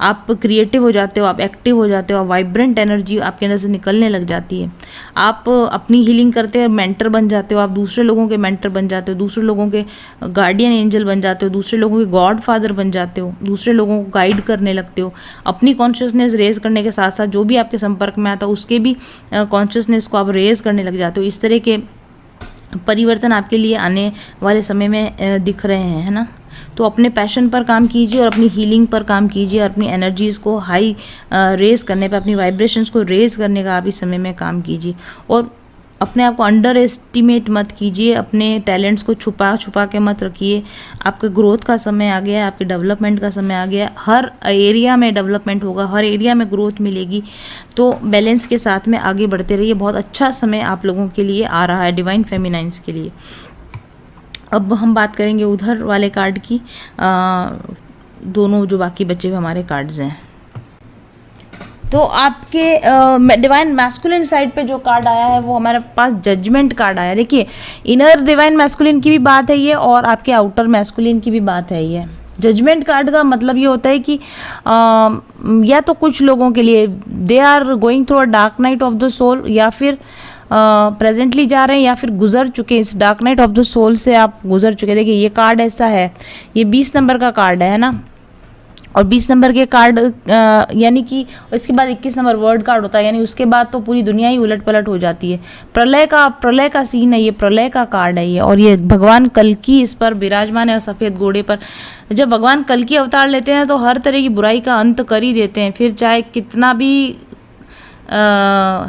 Speaker 1: आप क्रिएटिव हो जाते हो, आप एक्टिव हो जाते हो, वाइब्रेंट एनर्जी आपके अंदर से निकलने लग जाती है। आप अपनी हीलिंग करते हैं, मेंटर बन जाते हो, आप दूसरे लोगों के मेंटर बन जाते हो, दूसरे लोगों के गार्डियन एंजल बन जाते हो, दूसरे लोगों के गॉड फादर बन जाते हो, दूसरे लोगों को गाइड करने लगते हो। अपनी कॉन्शियसनेस रेज करने के साथ साथ जो भी आपके संपर्क में आता है उसके भी कॉन्शियसनेस को आप रेज करने लग जाते हो। इस तरह के परिवर्तन आपके लिए आने वाले समय में दिख रहे हैं, है ना। तो अपने पैशन पर काम कीजिए और अपनी हीलिंग पर काम कीजिए, और अपनी एनर्जीज़ को हाई रेज करने पर, अपनी वाइब्रेशंस को रेज करने का आप इस समय में काम कीजिए। और अपने आप को अंडर एस्टिमेट मत कीजिए, अपने टैलेंट्स को छुपा छुपा के मत रखिए। आपके ग्रोथ का समय आ गया है, आपके डेवलपमेंट का समय आ गया है। हर एरिया में डेवलपमेंट होगा, हर एरिया में ग्रोथ मिलेगी। तो बैलेंस के साथ में आगे बढ़ते रहिए। बहुत अच्छा समय आप लोगों के लिए आ रहा है, डिवाइन फेमिनाइन्स के लिए। अब हम बात करेंगे उधर वाले कार्ड की, दोनों जो बाकी बचे हुए हमारे कार्ड्स हैं। तो आपके डिवाइन मैस्कुलिन साइड पे जो कार्ड आया है वो हमारे पास जजमेंट कार्ड आया है। देखिए, इनर डिवाइन मैस्कुलिन की भी बात है ये, और आपके आउटर मैस्कुलिन की भी बात है ये। जजमेंट कार्ड का मतलब ये होता है कि या तो कुछ लोगों के लिए they are going through a dark night of the soul, या फिर प्रेजेंटली जा रहे हैं, या फिर गुजर चुके हैं। इस dark night of the soul से आप गुजर चुके हैं। देखिए, ये कार्ड ऐसा है, ये 20 नंबर का कार्ड है ना, और 20 नंबर के कार्ड यानी कि इसके बाद 21 नंबर वर्ड कार्ड होता है, यानी उसके बाद तो पूरी दुनिया ही उलट पलट हो जाती है। प्रलय का सीन है ये, प्रलय का कार्ड है ये। और ये भगवान कल्कि इस पर विराजमान है, सफ़ेद घोड़े पर। जब भगवान कल्कि अवतार लेते हैं तो हर तरह की बुराई का अंत कर ही देते हैं। फिर चाहे कितना भी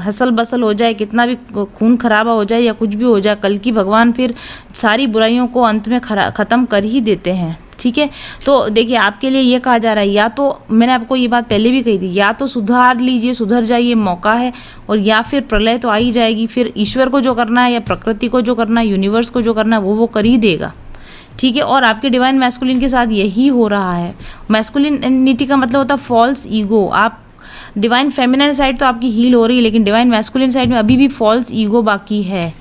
Speaker 1: हसल बसल हो जाए, कितना भी खून खराबा हो जाए या कुछ भी हो जाए, कल्कि भगवान फिर सारी बुराइयों को अंत में ख़त्म कर ही देते हैं। ठीक है, तो देखिए, आपके लिए ये कहा जा रहा है, या तो मैंने आपको ये बात पहले भी कही थी, या तो सुधार लीजिए, सुधर जाइए, मौका है, और या फिर प्रलय तो आ ही जाएगी। फिर ईश्वर को जो करना है, या प्रकृति को जो करना है, यूनिवर्स को जो करना है, वो कर ही देगा। ठीक है, और आपके डिवाइन मैस्कुलिन के साथ यही हो रहा है। मैस्कुलिनिटी का मतलब होता है फॉल्स ईगो। आप डिवाइन फेमिनाइन साइड तो आपकी हील हो रही है, लेकिन डिवाइन मैस्कुलिन साइड में अभी भी फॉल्स ईगो बाकी है।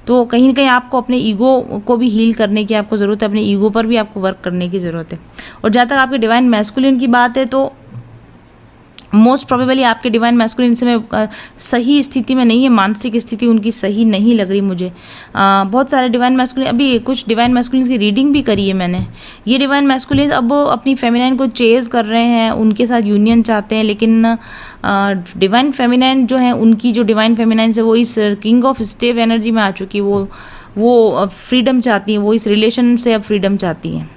Speaker 1: तो कहीं ना कहीं आपको अपने ईगो को भी हील करने की आपको ज़रूरत है, अपने ईगो पर भी आपको वर्क करने की ज़रूरत है। और जहाँ तक आपके डिवाइन मैस्कुलिन की बात है, तो मोस्ट प्रोबेबली आपके डिवाइन मैस्कुलिन से मैं सही स्थिति में नहीं है, मानसिक स्थिति उनकी सही नहीं लग रही मुझे। बहुत सारे डिवाइन मैस्कुलिन, अभी कुछ डिवाइन मैस्कुलिन की रीडिंग भी करी है मैंने। ये डिवाइन मैस्कुलिन अब अपनी फेमिनाइन को चेज कर रहे हैं, उनके साथ यूनियन चाहते हैं, लेकिन डिवाइन फेमिनाइन जो है, उनकी जो डिवाइन फेमिनाइन है वो इस किंग ऑफ स्टेप एनर्जी में आ चुकी है। वो फ्रीडम चाहती हैं, वो इस रिलेशन से अब फ्रीडम चाहती हैं।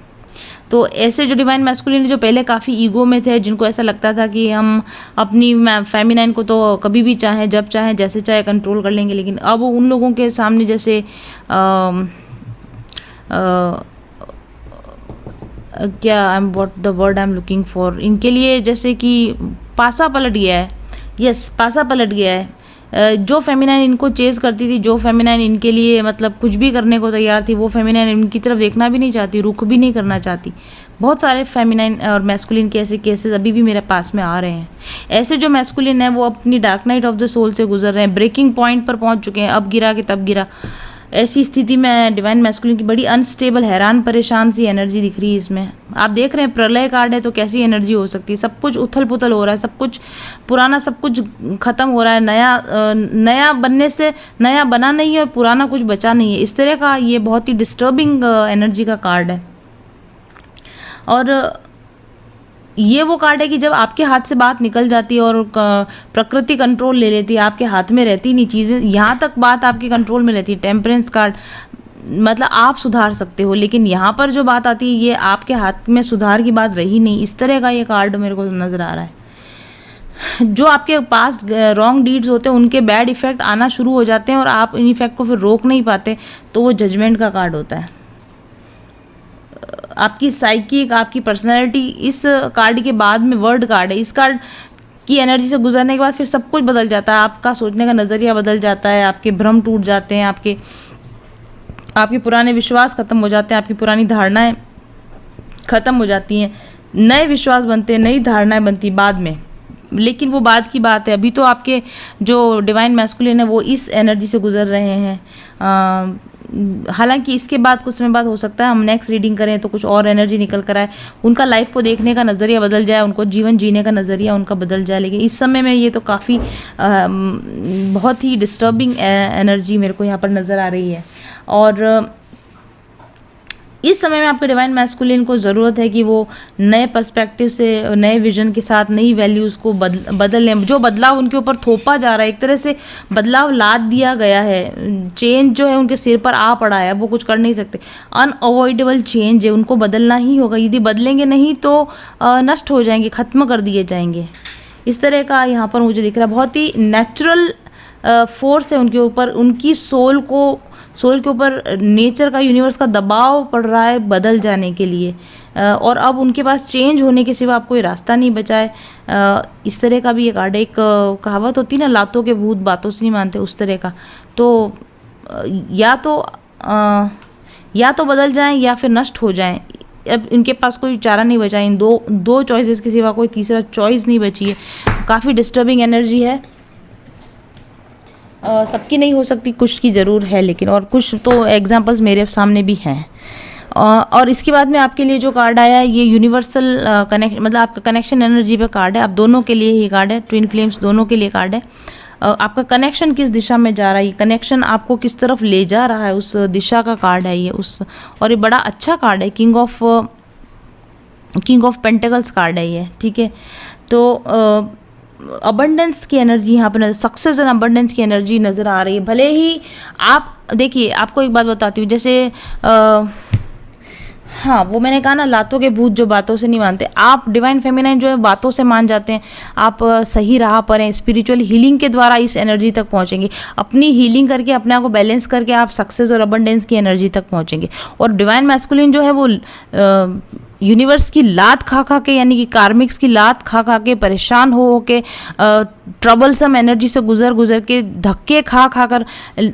Speaker 1: तो ऐसे जो डिवाइन मैस्कुलिन जो पहले काफ़ी ईगो में थे, जिनको ऐसा लगता था कि हम अपनी फेमिनाइन को तो कभी भी चाहें, जब चाहें, जैसे चाहे कंट्रोल कर लेंगे, लेकिन अब उन लोगों के सामने जैसे क्या I am what the word I am looking for, इनके लिए जैसे कि पासा पलट गया है। यस, पासा पलट गया है। जो फेमिनाइन इनको चेज करती थी, जो फेमिनाइन इनके लिए मतलब कुछ भी करने को तैयार थी, वो फेमिनाइन इनकी तरफ देखना भी नहीं चाहती, रुख भी नहीं करना चाहती। बहुत सारे फेमिनाइन और मैस्कुलिन के ऐसे केसेस अभी भी मेरे पास में आ रहे हैं। ऐसे जो मैस्कुलिन है वो अपनी dark night of the soul से गुजर रहे हैं, ब्रेकिंग पॉइंट पर पहुंच चुके हैं, अब गिरा कि तब गिरा। ऐसी स्थिति में डिवाइन मैस्कुलिन की बड़ी अनस्टेबल, हैरान परेशान सी एनर्जी दिख रही है इसमें। आप देख रहे हैं प्रलय कार्ड है तो कैसी एनर्जी हो सकती है, सब कुछ उथल पुथल हो रहा है, सब कुछ पुराना, सब कुछ खत्म हो रहा है, नया बनने से नया बना नहीं है और पुराना कुछ बचा नहीं है। इस तरह का ये बहुत ही डिस्टर्बिंग एनर्जी का कार्ड है। और ये वो कार्ड है कि जब आपके हाथ से बात निकल जाती है और प्रकृति कंट्रोल ले लेती है, आपके हाथ में रहती नहीं चीज़ें, यहाँ तक बात आपके कंट्रोल में रहती है। टेम्परेंस कार्ड मतलब आप सुधार सकते हो, लेकिन यहाँ पर जो बात आती है ये आपके हाथ में सुधार की बात रही नहीं। इस तरह का ये कार्ड मेरे को नज़र आ रहा है। जो आपके पास रॉन्ग डीड्स होते हैं उनके बैड इफेक्ट आना शुरू हो जाते हैं और आप इन इफेक्ट को फिर रोक नहीं पाते, तो वो जजमेंट का कार्ड होता है। आपकी साइकिक, आपकी पर्सनैलिटी, इस कार्ड के बाद में वर्ड कार्ड है। इस कार्ड की एनर्जी से गुजरने के बाद फिर सब कुछ बदल जाता है। आपका सोचने का नज़रिया बदल जाता है, आपके भ्रम टूट जाते हैं, आपके पुराने विश्वास खत्म हो जाते हैं, आपकी पुरानी धारणाएं खत्म हो जाती हैं, नए विश्वास बनते हैं, नई धारणाएं बनती बाद में। लेकिन वो बाद की बात है, अभी तो आपके जो डिवाइन मैस्कुलिन है वो इस एनर्जी से गुजर रहे हैं। हालांकि इसके बाद कुछ समय बाद हो सकता है हम नेक्स्ट रीडिंग करें तो कुछ और एनर्जी निकल कर आए, उनका लाइफ को देखने का नज़रिया बदल जाए, उनको जीवन जीने का नज़रिया उनका बदल जाए। लेकिन इस समय में ये तो काफ़ी बहुत ही डिस्टर्बिंग एनर्जी मेरे को यहाँ पर नज़र आ रही है। और इस समय में आपके डिवाइन मैस्कुलिन को ज़रूरत है कि वो नए पर्सपेक्टिव से, नए विजन के साथ, नई वैल्यूज़ को बदल लें। जो बदलाव उनके ऊपर थोपा जा रहा है, एक तरह से बदलाव लाद दिया गया है, चेंज जो है उनके सिर पर आ पड़ा है, अब वो कुछ कर नहीं सकते। अनअवॉइडेबल चेंज है, उनको बदलना ही होगा। यदि बदलेंगे नहीं तो नष्ट हो जाएंगे, ख़त्म कर दिए जाएंगे। इस तरह का यहाँ पर मुझे दिख रहा है। बहुत ही नेचुरल फोर्स है उनके ऊपर, उनकी सोल के ऊपर नेचर का, यूनिवर्स का दबाव पड़ रहा है बदल जाने के लिए। और अब उनके पास चेंज होने के सिवा अब कोई रास्ता नहीं बचा है। इस तरह का भी ये कार्ड है। एक कहावत होती है ना, लातों के भूत बातों से नहीं मानते, उस तरह का। तो या तो बदल जाएं या फिर नष्ट हो जाएं। अब इनके पास कोई चारा नहीं बचा, इन दो चॉइसेस के सिवा कोई तीसरा चॉइस नहीं बची है। काफ़ी डिस्टर्बिंग एनर्जी है। सबकी नहीं हो सकती, कुछ की ज़रूर है, लेकिन और कुछ तो एग्जांपल्स मेरे सामने भी हैं। और इसके बाद में आपके लिए जो कार्ड आया है ये यूनिवर्सल कनेक्शन, मतलब आपका कनेक्शन एनर्जी पे कार्ड है। आप दोनों के लिए ही कार्ड है, ट्विन फ्लेम्स दोनों के लिए कार्ड है। आपका कनेक्शन किस दिशा में जा रहा है, ये कनेक्शन आपको किस तरफ ले जा रहा है, उस दिशा का कार्ड है ये। और ये बड़ा अच्छा कार्ड है, किंग ऑफ पेंटिकल्स कार्ड है ये, ठीक है। तो अबंडेंस की एनर्जी यहाँ पर, सक्सेस एंड अबंडेंस की एनर्जी नज़र आ रही है। भले ही आप देखिए, आपको एक बात बताती हूँ, जैसे हाँ, वो मैंने कहा ना, लातों के भूत जो बातों से नहीं मानते, आप डिवाइन फेमिनाइन जो है बातों से मान जाते हैं। आप सही राह पर हैं, स्पिरिचुअल हीलिंग के द्वारा इस एनर्जी तक पहुंचेंगे। अपनी हीलिंग करके, अपने आप को बैलेंस करके आप सक्सेस और अबंडेंस की एनर्जी तक पहुंचेंगे। और डिवाइन मैस्कुलिन जो है वो यूनिवर्स की लात खा खा के, यानी कि कार्मिक्स की लात खा खा के, परेशान हो के, ट्रबलसम एनर्जी से गुजर के, धक्के खा कर,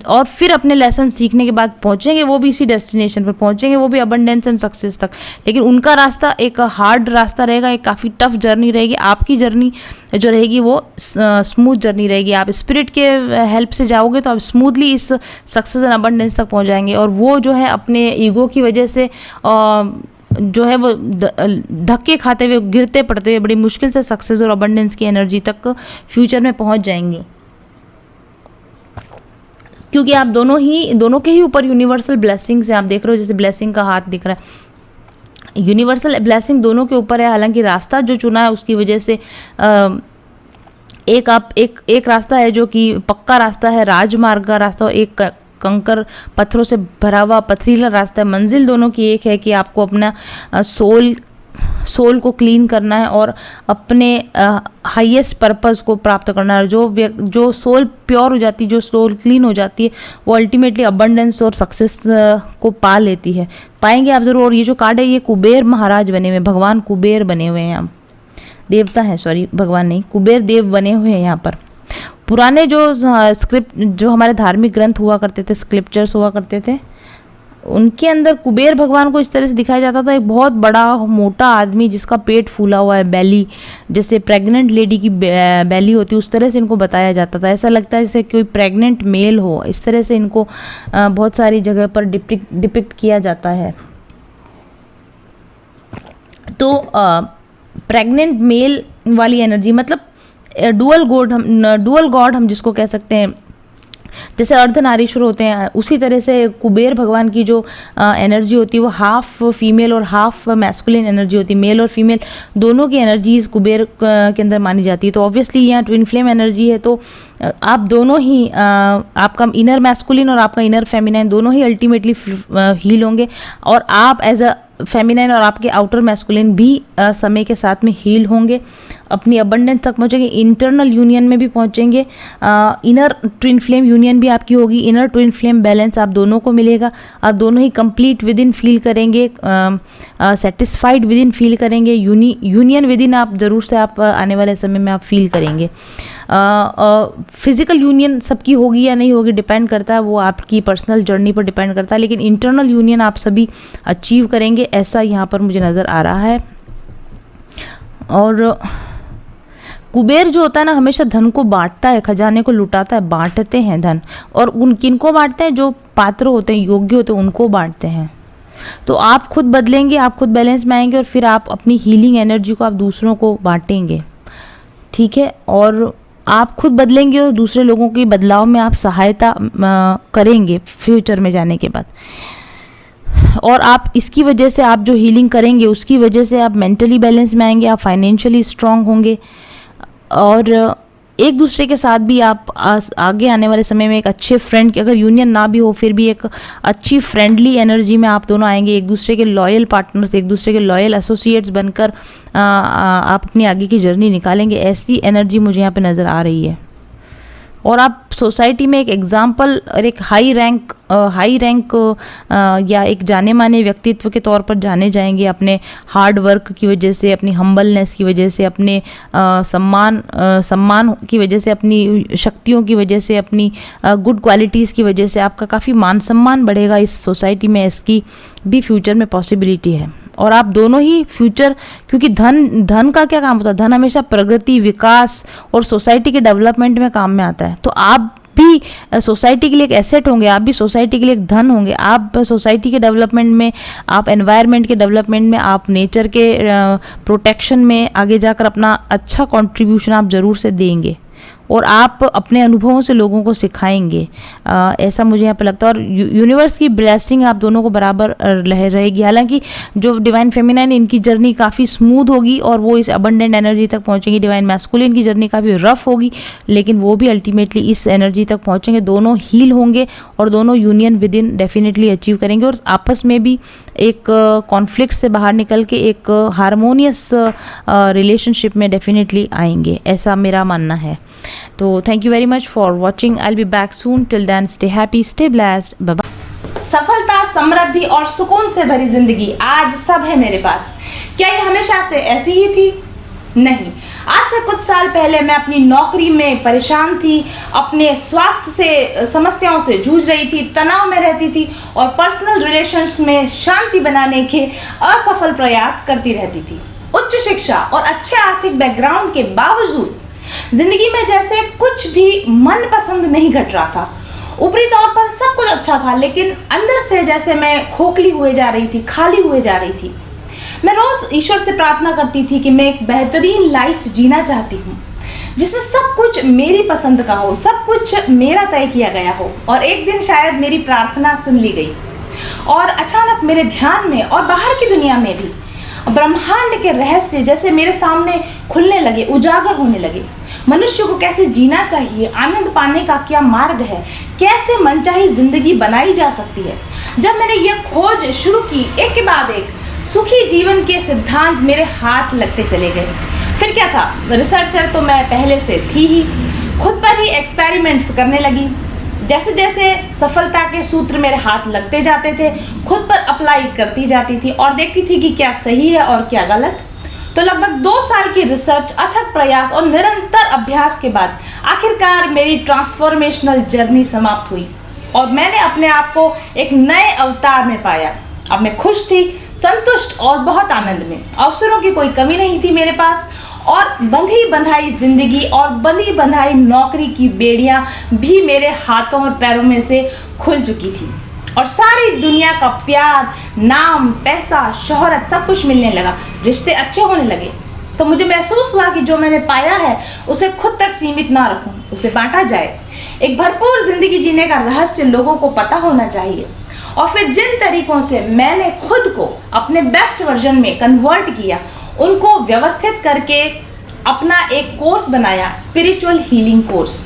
Speaker 1: और फिर अपने लेसन सीखने के बाद पहुंचेंगे, वो भी इसी डेस्टिनेशन पर पहुंचेंगे, वो भी अबंडेंस एंड सक्सेस तक। लेकिन उनका रास्ता एक हार्ड रास्ता रहेगा, एक काफ़ी टफ जर्नी रहेगी। आपकी जर्नी जो रहेगी वो स्मूथ जर्नी रहेगी। आप स्पिरिट के हेल्प से जाओगे तो आप स्मूथली इस सक्सेस एंड अबंडेंस तक पहुंच जाएंगे। और वो जो है अपने ईगो की वजह से जो है वो धक्के खाते हुए, गिरते पड़ते हुए बड़ी मुश्किल से सक्सेस और अबंडेंस की एनर्जी तक फ्यूचर में पहुंच जाएंगे। क्योंकि आप दोनों के ही ऊपर यूनिवर्सल ब्लेसिंग्स हैं। आप देख रहे हो जैसे ब्लेसिंग का हाथ दिख रहा है, यूनिवर्सल ब्लेसिंग दोनों के ऊपर है। हालांकि रास्ता जो चुना है उसकी वजह से एक रास्ता है जो कि पक्का रास्ता है, राजमार्ग का रास्ता, और एक कंकर पत्थरों से भरा हुआ पथरीला रास्ता है। मंजिल दोनों की एक है कि आपको अपना सोल को क्लीन करना है और अपने हाईएस्ट पर्पस को प्राप्त करना है। जो सोल प्योर हो जाती है, जो सोल क्लीन हो जाती है, वो अल्टीमेटली अबंडेंस और सक्सेस को पा लेती है। पाएंगे आप ज़रूर। और ये जो कार्ड है ये कुबेर महाराज बने हुए, भगवान कुबेर बने हुए हैं, देवता हैं, सॉरी भगवान नहीं, कुबेर देव बने हुए हैं यहाँ पर। पुराने जो स्क्रिप्ट, जो हमारे धार्मिक ग्रंथ हुआ करते थे, स्क्रिप्चर्स हुआ करते थे, उनके अंदर कुबेर भगवान को इस तरह से दिखाया जाता था, एक बहुत बड़ा मोटा आदमी जिसका पेट फूला हुआ है, बेली, जैसे प्रेग्नेंट लेडी की बेली होती है उस तरह से इनको बताया जाता था। ऐसा लगता है जैसे कोई प्रेग्नेंट मेल हो, इस तरह से इनको बहुत सारी जगह पर डिपिक्ट किया जाता है। तो प्रेग्नेंट मेल वाली एनर्जी मतलब डुअल गॉड हम जिसको कह सकते हैं, जैसे अर्धनारीश्वर होते हैं, उसी तरह से कुबेर भगवान की जो एनर्जी होती है वो हाफ फीमेल और हाफ मैस्कुलिन एनर्जी होती है। मेल और फीमेल दोनों की एनर्जीज कुबेर के अंदर मानी जाती है। तो ऑब्वियसली यहाँ ट्विन फ्लेम एनर्जी है, तो आप दोनों ही आपका इनर मैस्कुलिन और आपका इनर फेमिनाइन दोनों ही अल्टीमेटली हील होंगे, और आप एज अ फेमिनाइन और आपके आउटर मैस्कुलिन भी समय के साथ में हील होंगे, अपनी अबंडेंस तक पहुंचेंगे, इंटरनल यूनियन में भी पहुंचेंगे, इनर ट्विन फ्लेम यूनियन भी आपकी होगी, इनर ट्विन फ्लेम बैलेंस आप दोनों को मिलेगा, आप दोनों ही कंप्लीट विद इन फील करेंगे, सेटिस्फाइड विद इन फील करेंगे, यूनियन विद इन आप ज़रूर से आप आने वाले समय में आप फील करेंगे। फिजिकल यूनियन सबकी होगी या नहीं होगी डिपेंड करता है, वो आपकी पर्सनल जर्नी पर डिपेंड करता है, लेकिन इंटरनल यूनियन आप सभी अचीव करेंगे, ऐसा यहाँ पर मुझे नज़र आ रहा है। और कुबेर जो होता है ना, हमेशा धन को बांटता है, खजाने को लुटाता है, बांटते हैं धन, और उन किनको बांटते हैं, जो पात्र होते हैं, योग्य होते हैं, उनको बांटते हैं। तो आप खुद बदलेंगे, आप खुद बैलेंस में आएंगे, और फिर आप अपनी हीलिंग एनर्जी को आप दूसरों को बांटेंगे, ठीक है। और आप खुद बदलेंगे और दूसरे लोगों की बदलाव में आप सहायता करेंगे फ्यूचर में जाने के बाद। और आप इसकी वजह से आप जो हीलिंग करेंगे उसकी वजह से आप मेंटली बैलेंस में आएंगे, आप फाइनेंशियली स्ट्रांग होंगे, और एक दूसरे के साथ भी आप आगे आने वाले समय में एक अच्छे फ्रेंड की, अगर यूनियन ना भी हो फिर भी एक अच्छी फ्रेंडली एनर्जी में आप दोनों आएंगे, एक दूसरे के लॉयल पार्टनर्स, एक दूसरे के लॉयल एसोसिएट्स बनकर आप अपनी आगे की जर्नी निकालेंगे। ऐसी एनर्जी मुझे यहाँ पे नज़र आ रही है। और आप सोसाइटी में एक एग्जाम्पल और एक हाई रैंक या एक जाने माने व्यक्तित्व के तौर पर जाने जाएंगे, अपने हार्ड वर्क की वजह से, अपनी हम्बलनेस की वजह से, अपने सम्मान की वजह से, अपनी शक्तियों की वजह से, अपनी गुड क्वालिटीज़ की वजह से आपका काफ़ी मान सम्मान बढ़ेगा इस सोसाइटी में। इसकी भी फ्यूचर में पॉसिबिलिटी है। और आप दोनों ही फ्यूचर, क्योंकि धन का क्या काम होता है, धन हमेशा प्रगति, विकास और सोसाइटी के डेवलपमेंट में काम में आता है। तो आप भी सोसाइटी के लिए एक एसेट होंगे, आप भी सोसाइटी के लिए एक धन होंगे, आप सोसाइटी के डेवलपमेंट में, आप एनवायरनमेंट के डेवलपमेंट में, आप नेचर के प्रोटेक्शन में आगे जाकर अपना अच्छा कंट्रीब्यूशन आप ज़रूर से देंगे, और आप अपने अनुभवों से लोगों को सिखाएंगे, ऐसा मुझे यहाँ पे लगता है। और यूनिवर्स की ब्लेसिंग आप दोनों को बराबर रहेगी। हालांकि जो डिवाइन फेमिनाइन, इनकी जर्नी काफ़ी स्मूथ होगी और वो इस अबंडेंट एनर्जी तक पहुँचेंगी। डिवाइन मैस्कुलिन की जर्नी काफ़ी रफ होगी, लेकिन वो भी अल्टीमेटली इस एनर्जी तक पहुँचेंगे। दोनों हील होंगे और दोनों union with in definitely achieve करेंगे, और आपस में भी एक कॉन्फ्लिक्ट से बाहर निकल के एक हारमोनियस रिलेशनशिप में डेफिनेटली आएंगे, ऐसा मेरा मानना है। तो thank you very much for watching. I will be back soon. Till then stay happy, stay blessed, bye bye.
Speaker 2: सफलता, समृद्धि और सुकून से भरी जिंदगी आज सब है मेरे पास। क्या ये हमेशा से ऐसी ही थी? नहीं। आज से कुछ साल पहले मैं अपनी नौकरी में परेशान थी, अपने स्वास्थ्य से समस्याओं से जूझ रही थी, तनाव में रहती थी और पर्सनल रिलेशंस में शांति बनाने के असफल प्रयास करती रहती थी। उच्च शिक्षा और अच्छे आर्थिक बैकग्राउंड के बावजूद जिंदगी में जैसे कुछ भी मन पसंद नहीं घट रहा था। ऊपरी तौर पर सब कुछ अच्छा था, लेकिन अंदर से जैसे मैं खोखली हुए जा रही थी, खाली हुए जा रही थी। मैं रोज ईश्वर से प्रार्थना करती थी कि मैं एक बेहतरीन लाइफ जीना चाहती हूँ, जिसमें सब कुछ मेरी पसंद का हो, सब कुछ मेरा तय किया गया हो। और एक दिन शायद मेरी प्रार्थना सुन ली गई, और अचानक मेरे ध्यान में और बाहर की दुनिया में भी ब्रह्मांड के रहस्य जैसे मेरे सामने खुलने लगे, उजागर होने लगे। मनुष्य को कैसे जीना चाहिए, आनंद पाने का क्या मार्ग है, कैसे मनचाही जिंदगी बनाई जा सकती है। जब मैंने ये खोज शुरू की, एक के बाद एक सुखी जीवन के सिद्धांत मेरे हाथ लगते चले गए। फिर क्या था, रिसर्चर तो मैं पहले से थी ही, खुद पर ही एक्सपेरिमेंट्स करने लगी। जैसे जैसे सफलता के सूत्र मेरे हाथ लगते जाते थे, खुद पर अप्लाई करती जाती थी और देखती थी कि क्या सही है और क्या गलत। तो लगभग 2 साल की रिसर्च, अथक प्रयास और निरंतर अभ्यास के बाद आखिरकार मेरी ट्रांसफॉर्मेशनल जर्नी समाप्त हुई। और मैंने अपने आप को एक नए अवतार में पाया। अब मैं खुश थी, संतुष्ट और बहुत आनंद में। अवसरों की कोई कमी नहीं थी मेरे पास, और बंधी बंधाई जिंदगी और बंधी बंधाई नौकरी की बेड़ियां भी मेरे हाथों और पैरों में से खुल चुकी थी, और सारी दुनिया का प्यार, नाम, पैसा, शोहरत सब कुछ मिलने लगा। रिश्ते अच्छे होने लगे। तो मुझे महसूस हुआ कि जो मैंने पाया है उसे खुद तक सीमित ना रखूं, उसे बांटा जाए। एक भरपूर जिंदगी जीने का रहस्य लोगों को पता होना चाहिए। और फिर जिन तरीकों से मैंने खुद को अपने बेस्ट वर्जन में कन्वर्ट किया, उनको व्यवस्थित करके अपना एक कोर्स बनाया, स्पिरिचुअल हीलिंग कोर्स।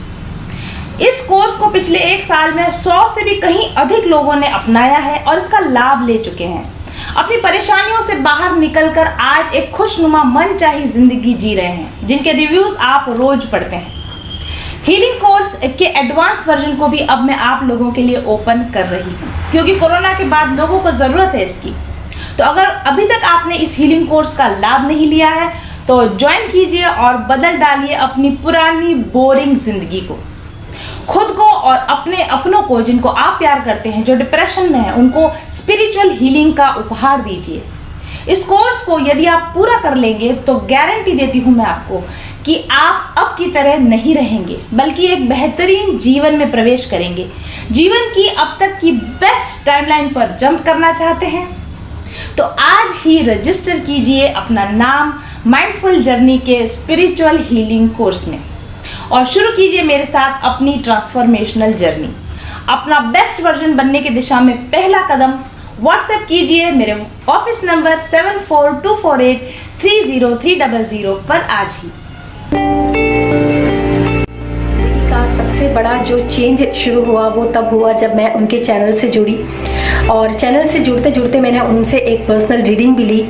Speaker 2: इस कोर्स को पिछले 1 साल में 100 से भी कहीं अधिक लोगों ने अपनाया है और इसका लाभ ले चुके हैं। अपनी परेशानियों से बाहर निकलकर आज एक खुशनुमा मनचाही जिंदगी जी रहे हैं, जिनके रिव्यूज आप रोज पढ़ते हैं। हीलिंग कोर्स के एडवांस वर्जन को भी अब मैं आप लोगों के लिए ओपन कर रही हूँ, क्योंकि कोरोना के बाद लोगों को ज़रूरत है इसकी। तो अगर अभी तक आपने इस हीलिंग कोर्स का लाभ नहीं लिया है तो ज्वाइन कीजिए और बदल डालिए अपनी पुरानी बोरिंग जिंदगी को। खुद को और अपने अपनों को, जिनको आप प्यार करते हैं, जो डिप्रेशन में है, उनको स्पिरिचुअल हीलिंग का उपहार दीजिए। इस कोर्स को यदि आप पूरा कर लेंगे तो गारंटी देती हूँ मैं आपको कि आप अब की तरह नहीं रहेंगे, बल्कि एक बेहतरीन जीवन में प्रवेश करेंगे। जीवन की अब तक की बेस्ट टाइमलाइन पर जंप करना चाहते हैं तो आज ही रजिस्टर कीजिए अपना नाम माइंडफुल जर्नी के स्पिरिचुअल हीलिंग कोर्स में और शुरू कीजिए मेरे साथ अपनी ट्रांसफॉर्मेशनल जर्नी। अपना बेस्ट वर्जन बनने की दिशा में पहला कदम व्हाट्सएप कीजिए मेरे ऑफिस नंबर 7424830300 पर आज ही।
Speaker 3: का सबसे बड़ा जो चेंज शुरू हुआ वो तब हुआ जब मैं उनके चैनल से जुड़ी, और चैनल से जुड़ते जुड़ते मैंने उनसे एक पर्सनल रीडिंग भी ली।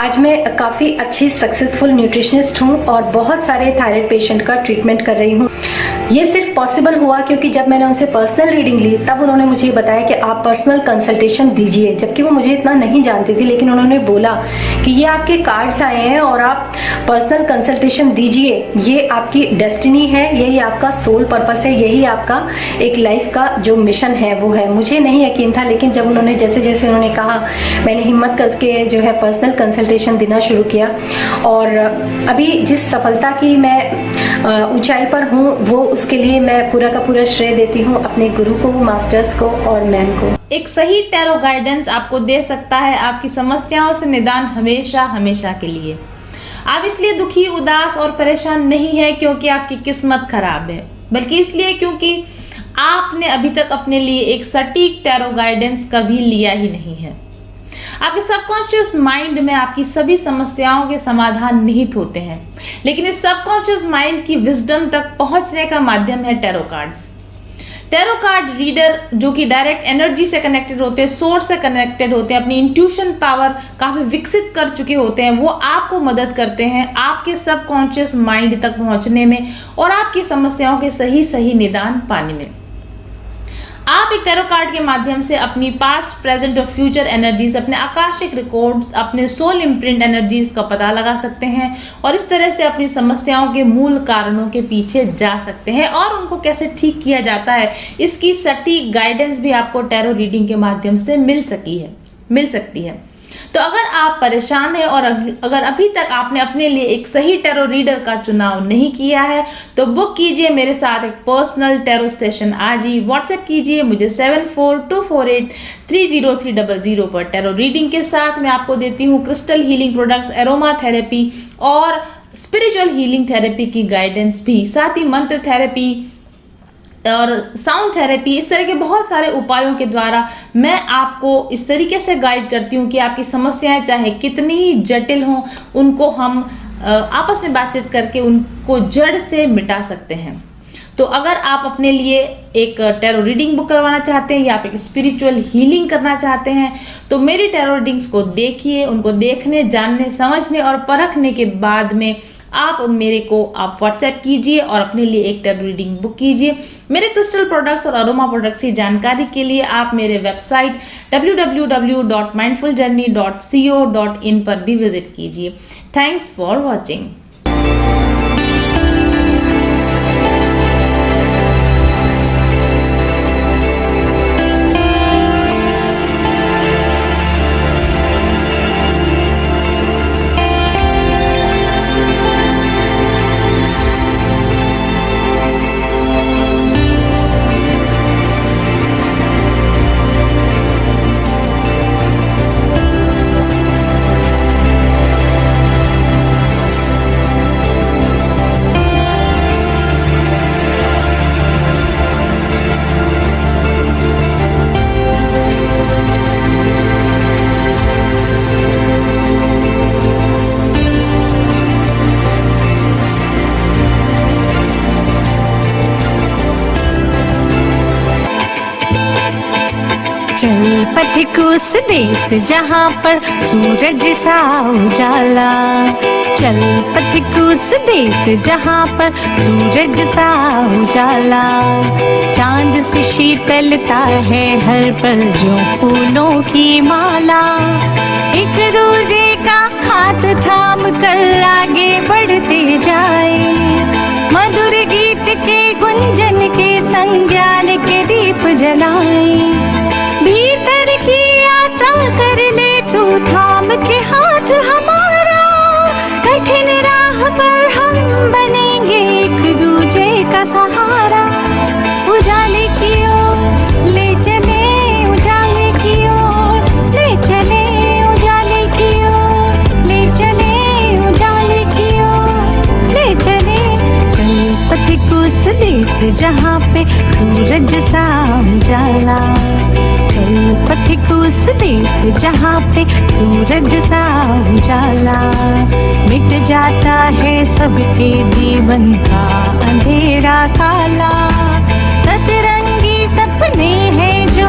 Speaker 3: आज मैं काफ़ी अच्छी सक्सेसफुल न्यूट्रिशनिस्ट हूँ और बहुत सारे थायराइड पेशेंट का ट्रीटमेंट कर रही हूँ। ये सिर्फ पॉसिबल हुआ क्योंकि जब मैंने उनसे पर्सनल रीडिंग ली तब उन्होंने मुझे बताया कि आप पर्सनल कंसल्टेशन दीजिए, जबकि वो मुझे इतना नहीं जानती थी। लेकिन उन्होंने बोला कि ये आपके कार्ड्स आए हैं और आप पर्सनल कंसल्टेशन दीजिए, ये आपकी डेस्टिनी है, यही आपका सोल पर्पस है, यही आपका एक लाइफ का जो मिशन है वो है। मुझे नहीं यकीन था, लेकिन जब उन्होंने जैसे जैसे उन्होंने कहा मैंने हिम्मत करके जो है पर्सनल कंसल्टेशन देना शुरू किया। और अभी जिस सफलता की मैं ऊंचाई पर हूँ वो उसके लिए मैं पूरा का पूरा श्रेय देती हूँ अपने गुरु को, मास्टर्स को और मैम को।
Speaker 1: एक सही टैरो गाइडेंस आपको दे सकता है आपकी समस्याओं से निदान हमेशा हमेशा के लिए। आप इसलिए दुखी, उदास और परेशान नहीं है क्योंकि आपकी किस्मत खराब है, बल्कि इसलिए क्योंकि आपने अभी तक अपने लिए एक सटीक टैरो गाइडेंस कभी लिया ही नहीं है। आपके सबकॉन्शियस माइंड में आपकी सभी समस्याओं के समाधान निहित होते हैं, लेकिन इस सबकॉन्शियस माइंड की विजडम तक पहुंचने का माध्यम है tarot cards. Tarot card reader जो कि डायरेक्ट एनर्जी से कनेक्टेड होते हैं, सोर्स से कनेक्टेड होते हैं, अपनी इंट्यूशन पावर काफ़ी विकसित कर चुके होते हैं, वो आपको मदद करते हैं आपके सबकॉन्शियस माइंड तक पहुंचने में और आपकी समस्याओं के सही सही निदान पाने में। आप एक टैरो कार्ड के माध्यम से अपनी पास्ट, प्रेजेंट और फ्यूचर एनर्जीज, अपने आकाशिक रिकॉर्ड्स, अपने सोल इम्प्रिंट एनर्जीज का पता लगा सकते हैं और इस तरह से अपनी समस्याओं के मूल कारणों के पीछे जा सकते हैं और उनको कैसे ठीक किया जाता है इसकी सटीक गाइडेंस भी आपको टैरो रीडिंग के माध्यम से मिल सकती है। तो अगर आप परेशान हैं और अगर अभी तक आपने अपने लिए एक सही टैरो रीडर का चुनाव नहीं किया है तो बुक कीजिए मेरे साथ एक पर्सनल टैरो सेशन आज ही। व्हाट्सएप कीजिए मुझे 7424830300 पर। टैरो रीडिंग के साथ मैं आपको देती हूँ crystal healing products, aroma therapy और स्पिरिचुअल हीलिंग थेरेपी की गाइडेंस भी, साथ ही मंत्र थेरेपी और साउंड थेरेपी, इस तरह के बहुत सारे उपायों के द्वारा मैं आपको इस तरीके से गाइड करती हूँ कि आपकी समस्याएं चाहे कितनी ही जटिल हों, उनको हम आपस में बातचीत करके उनको जड़ से मिटा सकते हैं। तो अगर आप अपने लिए एक टैरो रीडिंग बुक करवाना चाहते हैं या आप एक स्पिरिचुअल हीलिंग करना चाहते हैं तो मेरी टैरो रीडिंग्स को देखिए, उनको देखने, जानने, समझने और परखने के बाद में आप व्हाट्सएप कीजिए और अपने लिए एक टैरो रीडिंग बुक कीजिए। मेरे क्रिस्टल प्रोडक्ट्स और अरोमा प्रोडक्ट्स की जानकारी के लिए आप मेरे वेबसाइट www.mindfuljourney.co.in पर भी विजिट कीजिए। Thanks for watching.
Speaker 4: चल पथिक उस देश जहाँ पर सूरज सा उजाला, चल पथिक उस देश जहाँ पर सूरज सा उजाला। चांद से शीतलता है हर पल जो फूलों की माला, एक दूजे का हाथ थाम कर आगे बढ़ते जाए। मधुर गीत के गुंजन के संग ज्ञान के दीप जलाए। भीतर की यात्रा कर ले तू थाम के हाथ हमारा, कठिन राह पर हम बनेंगे एक दूजे का सहारा। उजाले की ओर ले चले, उजाले की ओर ले चले, उजाले की ओर ले चले, उजाले की ओर ले चले। चल पथिक उस देश जहाँ पे सूरज सा उजाला, चल पथिक उस देश जहाँ पे सूरज सा उजाला। मिट जाता है सबके जीवन का अंधेरा काला, सतरंगी सपने हैं जो